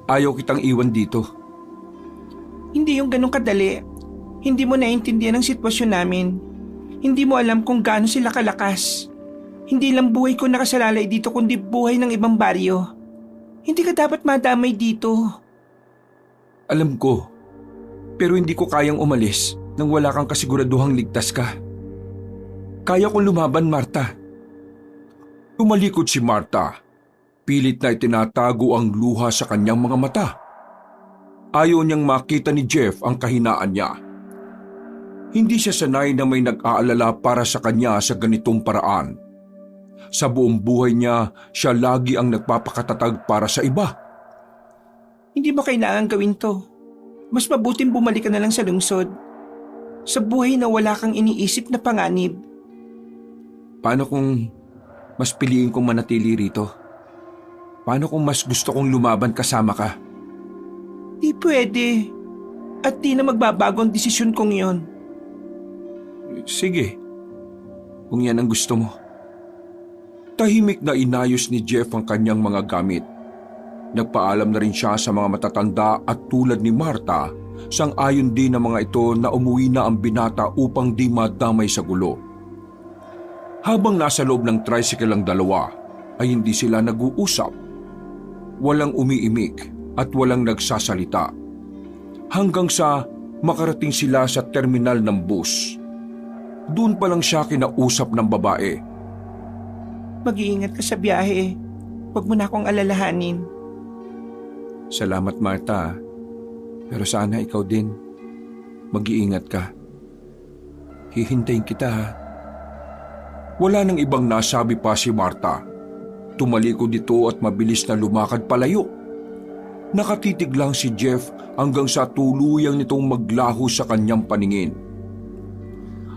Speaker 2: ayaw kitang iwan dito.
Speaker 3: Hindi yung ganun kadali. Hindi mo naiintindihan ang sitwasyon namin. Hindi mo alam kung gaano sila kalakas. Hindi lang buhay ko nakasalalay dito kundi buhay ng ibang baryo. Hindi ka dapat madamay dito.
Speaker 2: Alam ko, pero hindi ko kayang umalis nang wala kang kasiguraduhang ligtas ka. Kaya kong lumaban, Marta.
Speaker 1: Tumalikod si Marta. Pilit na itinatago ang luha sa kanyang mga mata. Ayaw niyang makita ni Jeff ang kahinaan niya. Hindi siya sanay na may nag-aalala para sa kanya sa ganitong paraan. Sa buong buhay niya, siya lagi ang nagpapakatatag para sa iba.
Speaker 3: Hindi mo kailangan gawin to. Mas mabuting bumalik ka na lang sa lungsod. Sa buhay na wala kang iniisip na panganib.
Speaker 2: Paano kung mas piliin kong manatili rito? Paano kung mas gusto kong lumaban kasama ka?
Speaker 3: Di pwede. At di na magbabago ang desisyon kong yon.
Speaker 2: Sige, kung yan ang gusto mo.
Speaker 1: Tahimik na inayos ni Jeff ang kanyang mga gamit. Nagpaalam na rin siya sa mga matatanda at tulad ni Marta, sang-ayon din ng mga ito na umuwi na ang binata upang di madamay sa gulo. Habang nasa loob ng tricycle ang dalawa, ay hindi sila nag-uusap. Walang umiimik at walang nagsasalita. Hanggang sa makarating sila sa terminal ng bus. Doon pa lang siya kinausap ng babae.
Speaker 3: Mag-iingat ka sa biyahe. Huwag mo na akong alalahanin.
Speaker 2: Salamat, Marta. Pero sana ikaw din. Mag-iingat ka. Hihintayin kita, ha?
Speaker 1: Wala nang ibang nasabi pa si Marta. Tumalikod ito at mabilis na lumakad palayo. Nakatitig lang si Jeff hanggang sa tuluyang nitong maglaho sa kanyang paningin.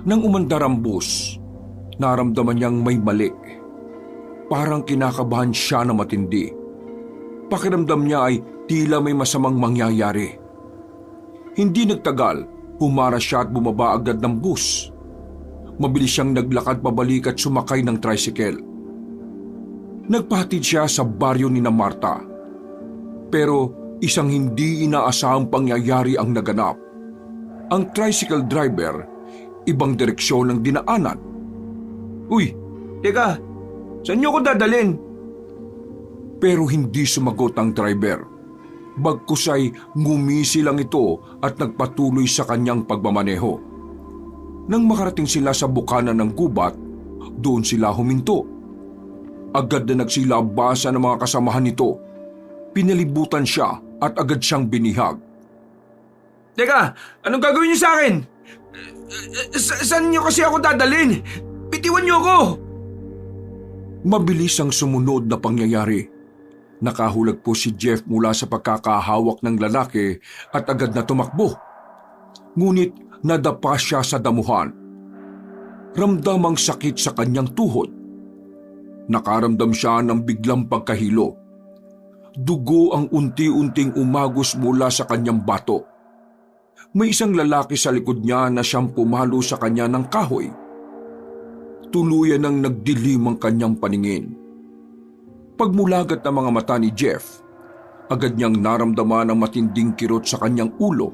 Speaker 1: Nang umandar ang bus, naramdaman niyang may mali. Parang kinakabahan siya na matindi. Pakiramdam niya ay tila may masamang mangyayari. Hindi nagtagal, humara siya at bumaba agad ng bus. Mabilis siyang naglakad pabalik at sumakay ng tricycle. Nagpahatid siya sa baryo ni na Marta. Pero isang hindi inaasahang pangyayari ang naganap. Ang tricycle driver, ibang direksyon ang dinaanan.
Speaker 2: Uy, teka, saan niyo ko dadalhin?
Speaker 1: Pero hindi sumagot ang driver. Bagkus ay ngumisi lang ito at nagpatuloy sa kanyang pagmamaneho. Nang makarating sila sa bukana ng gubat, doon sila huminto. Agad na nagsilabasa ng mga kasamahan nito. Pinalibutan siya at agad siyang binihag.
Speaker 2: Teka, anong gagawin niyo sa akin? Saan niyo kasi ako dadalhin? Bitiwan niyo ako!
Speaker 1: Mabilis ang sumunod na pangyayari. Nakahulag po si Jeff mula sa pagkakahawak ng lalaki at agad na tumakbo. Ngunit nadapa siya sa damuhan. Ramdam ang sakit sa kanyang tuhod. Nakaramdam siya ng biglang pagkahilo. Dugo ang unti-unting umagos mula sa kanyang bato. May isang lalaki sa likod niya na siyang pumalo sa kanya ng kahoy. Tuluyan ang nagdilim ang kanyang paningin. Pagmulagat ng mga mata ni Jeff, agad niyang naramdaman ang matinding kirot sa kanyang ulo.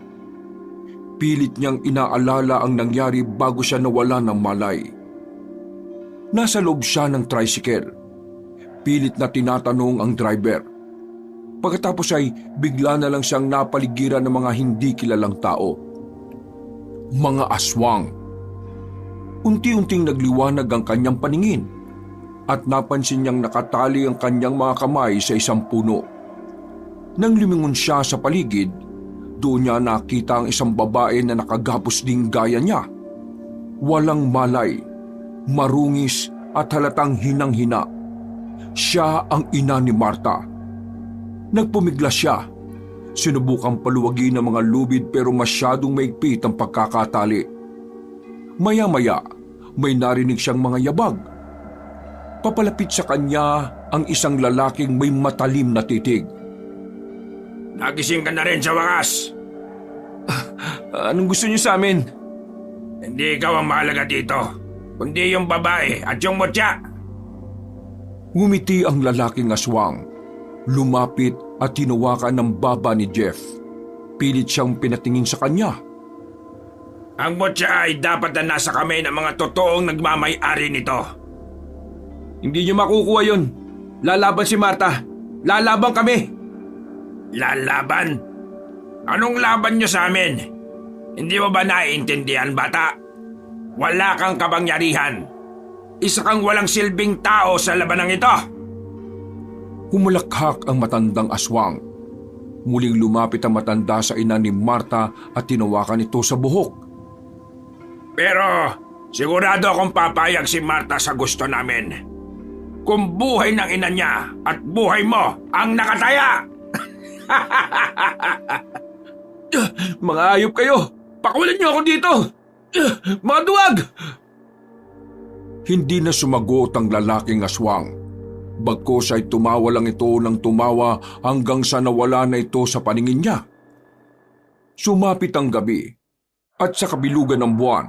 Speaker 1: Pilit niyang inaalala ang nangyari bago siya nawala ng malay. Nasa loob siya ng tricycle. Pilit na tinatanong ang driver. Pagkatapos ay bigla na lang siyang napaligiran ng mga hindi kilalang tao. Mga aswang. Unti-unting nagliwanag ang kanyang paningin at napansin niyang nakatali ang kanyang mga kamay sa isang puno. Nang lumingon siya sa paligid, doon niya nakita ang isang babae na nakagapos ding gaya niya. Walang malay, marungis at halatang hinang-hina. Siya ang ina ni Marta. Nagpumiglas siya. Sinubukang paluwagin ng mga lubid pero masyadong maigpit ang pagkakatali. Maya-maya, may narinig siyang mga yabag. Papalapit sa kanya ang isang lalaking may matalim na titig.
Speaker 4: Nagising ka na rin sa wakas.
Speaker 2: Anong gusto niyo sa amin?
Speaker 4: Hindi ikaw ang mahalaga dito, kundi yung babae at yung mutya.
Speaker 1: Ngumiti ang lalaking aswang. lumapit at tinawakan ng baba ni Jeff. Pilit siyang pinatingin sa kanya.
Speaker 2: Ang mutya ay dapat na nasa kamay ng mga totoong nagmamay-ari nito. Hindi niyo makukuha yun. Lalaban si Marta. Lalaban kami. Lalaban? Anong laban niyo sa amin? Hindi mo ba naiintindihan, bata? Wala kang kapangyarihan. Isa kang walang silbing tao sa labanang ito.
Speaker 1: Humulakhak ang matandang aswang. Muling lumapit ang matanda sa ina ni Marta at tinawakan ito sa buhok.
Speaker 2: Pero sigurado akong papayag si Marta sa gusto namin. Kung buhay ng ina niya at buhay mo ang nakataya.
Speaker 1: Mga ayop kayo!
Speaker 2: Pakulan niyo ako dito! Mga duwag!
Speaker 1: Hindi na sumagot ang lalaking aswang. Bagkus ay tumawa lang ito ng tumawa hanggang sa nawala na ito sa paningin niya. Sumapit ang gabi at sa kabilugan ng buwan,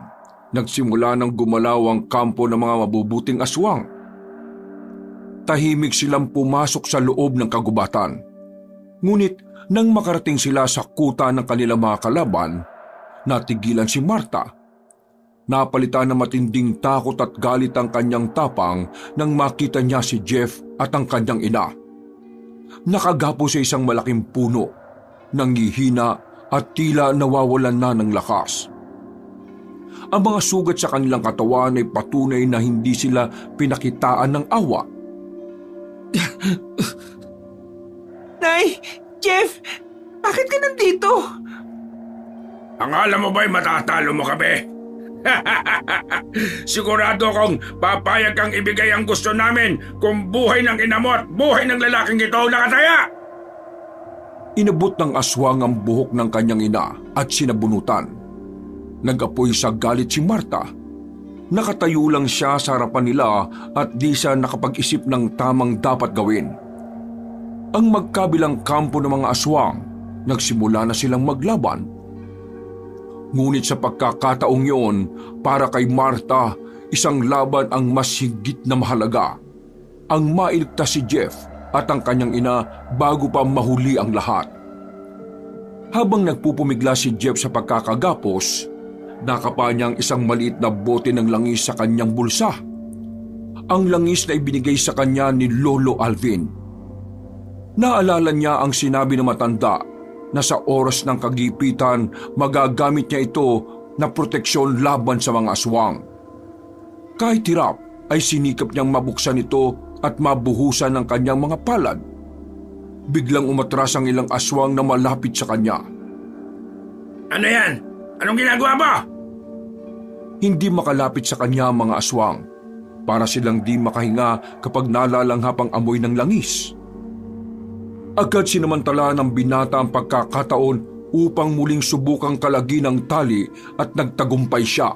Speaker 1: nagsimula ng gumalaw ang kampo ng mga mabubuting aswang. Tahimik silang pumasok sa loob ng kagubatan. Ngunit nang makarating sila sa kuta ng kanilang mga kalaban, natigilan si Marta. Napalitan ng matinding takot at galit ang kanyang tapang nang makita niya si Jeff at ang kanyang ina. Nakagapo sa isang malaking puno, nanghihina at tila nawawalan na ng lakas. Ang mga sugat sa kanilang katawan ay patunay na hindi sila pinakitaan ng awa.
Speaker 3: Nay! Jeff! Bakit ka nandito?
Speaker 2: Ang alam mo ba'y matatalo mo kami? Sigurado akong papayag kang ibigay ang gusto namin kung buhay ng ina mo at buhay ng lalaking ito ang nakataya!
Speaker 1: Inabot ng aswang ang buhok ng kanyang ina at sinabunutan. Nag-apoy sa galit si Marta. Nakatayo lang siya sa harapan nila at di siya nakapag-isip ng tamang dapat gawin. Ang magkabilang kampo ng mga aswang, nagsimula na silang maglaban. Ngunit sa pagkakataong yun, para kay Marta, isang laban ang mas higit na mahalaga. Ang mailigtas si Jeff at ang kanyang ina bago pa mahuli ang lahat. Habang nagpupumigla si Jeff sa pagkakagapos, nakapa niya ang isang maliit na bote ng langis sa kanyang bulsa. Ang langis na ibinigay sa kanya ni Lolo Alvin. Naalala niya ang sinabi ng matanda na sa oras ng kagipitan magagamit niya ito na proteksyon laban sa mga aswang. Kahit hirap ay sinikap niyang mabuksan ito at mabuhusan ng kanyang mga palad. Biglang umatras ang ilang aswang na malapit sa kanya.
Speaker 2: Ano yan? Anong ginagawa mo?
Speaker 1: Hindi makalapit sa kanya ang mga aswang para silang di makahinga kapag nalalanghap ang amoy ng langis. Agad sinamantala ng binata ang pagkakataon upang muling subukang kalagi ng tali at nagtagumpay siya.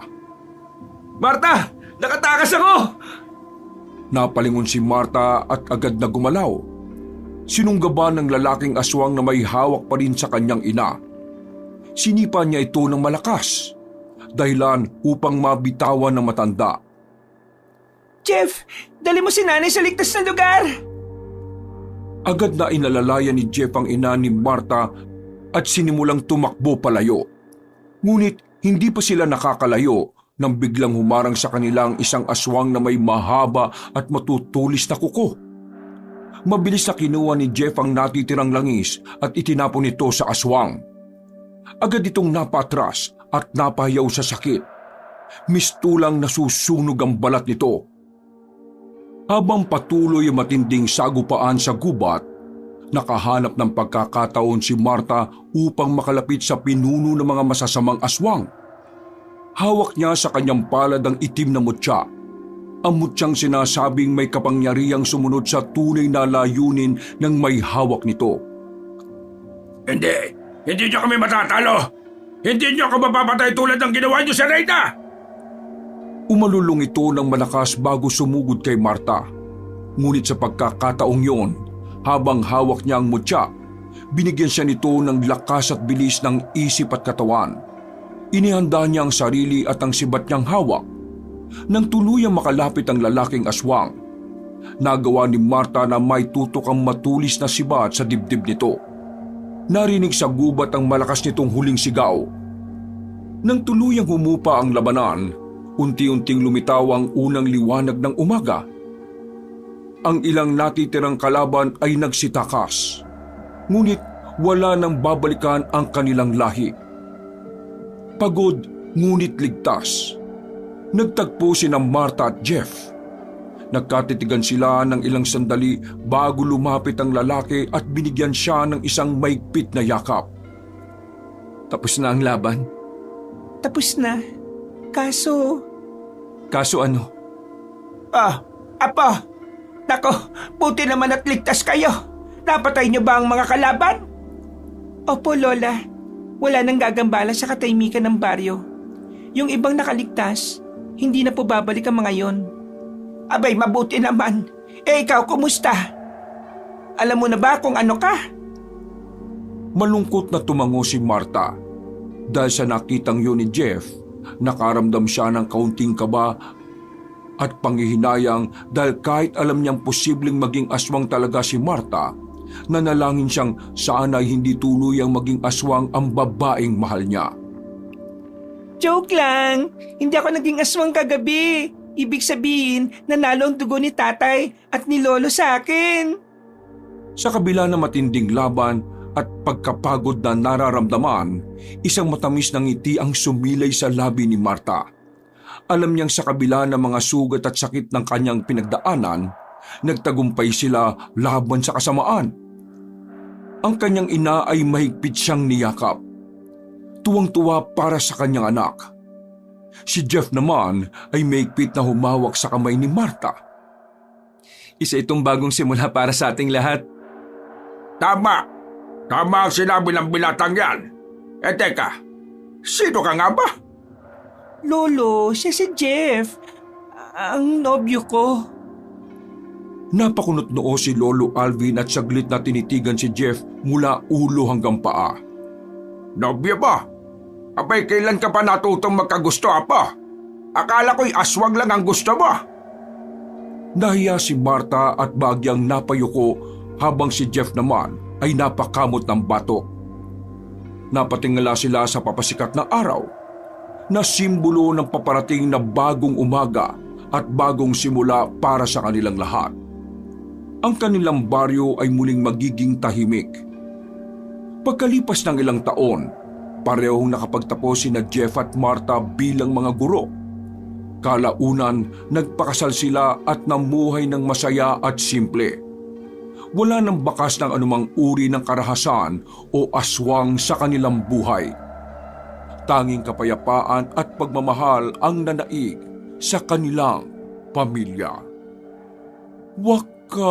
Speaker 2: Marta! Nakatakas ako!
Speaker 1: Napalingon si Marta at agad na gumalaw. Sinunggaban ng lalaking aswang na may hawak pa rin sa kanyang ina. Sinipa niya ito ng malakas, dahilan upang mabitawan ng matanda.
Speaker 3: Jeff, dali mo si nanay sa ligtas na lugar!
Speaker 1: Agad na inalalayan ni Jeff ang ina ni Marta at sinimulang tumakbo palayo. Ngunit hindi pa sila nakakalayo nang biglang humarang sa kanilang isang aswang na may mahaba at matutulis na kuko. Mabilis na kinuha ni Jeff ang natitirang langis at itinapon ito sa aswang. Agad itong napatras at napahiyaw sa sakit. Mistulang nasusunog ang balat nito. Habang patuloy ang matinding sagupaan sa gubat, nakahanap ng pagkakataon si Marta upang makalapit sa pinuno ng mga masasamang aswang. Hawak niya sa kanyang palad ang itim na mutya. Ang mutyang sinasabing may kapangyarihang sumunod sa tunay na layunin ng may hawak nito.
Speaker 2: Hindi niyo kami matatalo! Hindi niyo ako mapapatay tulad ng ginawa niyo sa Reyna!
Speaker 1: Umalulong ito ng malakas bago sumugod kay Marta. Ngunit sa pagkakataong yon, habang hawak niya ang mutya, binigyan siya nito ng lakas at bilis ng isip at katawan. Inihanda niya ang sarili at ang sibat niyang hawak. Nang tuluyang makalapit ang lalaking aswang, nagawa ni Marta na may tutok ang matulis na sibat sa dibdib nito. Narinig sa gubat ang malakas nitong huling sigaw. Nang tuluyang humupa ang labanan, unti-unting lumitaw ang unang liwanag ng umaga. Ang ilang natitirang kalaban ay nagsitakas, ngunit wala nang babalikan ang kanilang lahi. Pagod ngunit ligtas, nagtagpo sina Marta at Jeff. Nagkatitigan sila ng ilang sandali bago lumapit ang lalaki at binigyan siya ng isang maigpit na yakap.
Speaker 2: Tapos na ang laban?
Speaker 3: Tapos na. Kaso,
Speaker 2: Kaso ano?
Speaker 4: Apo, nako, buti naman at ligtas kayo. Napatay niyo ba ang mga kalaban?
Speaker 3: opo Lola, wala nang gagambala sa katahimikan ng baryo. Yung ibang nakaligtas, hindi na po babalik ang mga yon.
Speaker 4: Abay, mabuti naman. Ikaw, kumusta? Alam mo na ba kung ano ka?
Speaker 1: Malungkot na tumango si Marta. Dahil sa nakitang yun ni Jeff, nakaramdam siya ng kaunting kaba at panghihinayang dahil kahit alam niyang posibleng maging aswang talaga si Marta, nanalangin siyang sana'y hindi tuluyang maging aswang ang babaeng mahal niya.
Speaker 3: Joke lang, hindi ako naging aswang kagabi. Ibig sabihin, nanalo ang dugo ni tatay at ni lolo sa akin.
Speaker 1: Sa kabila ng matinding laban at pagkapagod na nararamdaman, isang matamis na ngiti ang sumilay sa labi ni Marta. Alam niyang sa kabila ng mga sugat at sakit ng kanyang pinagdaanan, nagtagumpay sila laban sa kasamaan. Ang kanyang ina ay mahigpit siyang niyakap. Tuwang-tuwa para sa kanyang anak. Si Jeff naman ay mahigpit na humawak sa kamay ni Marta.
Speaker 2: Isa itong bagong simula para sa ating lahat.
Speaker 4: Tama. Tama ang sinabi ng binatang yan. Teka, sino ka nga ba?
Speaker 3: Lolo, siya si Jeff. Ang nobyo ko.
Speaker 1: Napakunot noo si Lolo Alvin at saglit na tinitigan si Jeff mula ulo hanggang paa.
Speaker 4: Nobyo ba? Abay, kailan ka pa natutong magkagusto, apa? Akala ko'y aswang lang ang gusto mo.
Speaker 1: Nahiya si Marta at bagyang napayuko habang si Jeff naman ay napakamot ng batok. Napatingala sila sa papasikat na araw na simbolo ng paparating na bagong umaga at bagong simula para sa kanilang lahat. Ang kanilang baryo ay muling magiging tahimik. Pagkalipas ng ilang taon, parehong nakapagtapos sina Jeff at Marta bilang mga guro. Kalaunan, nagpakasal sila at namuhay ng masaya at simple. Wala nang bakas ng anumang uri ng karahasan o aswang sa kanilang buhay. Tanging kapayapaan at pagmamahal ang nanaig sa kanilang pamilya. Wakas!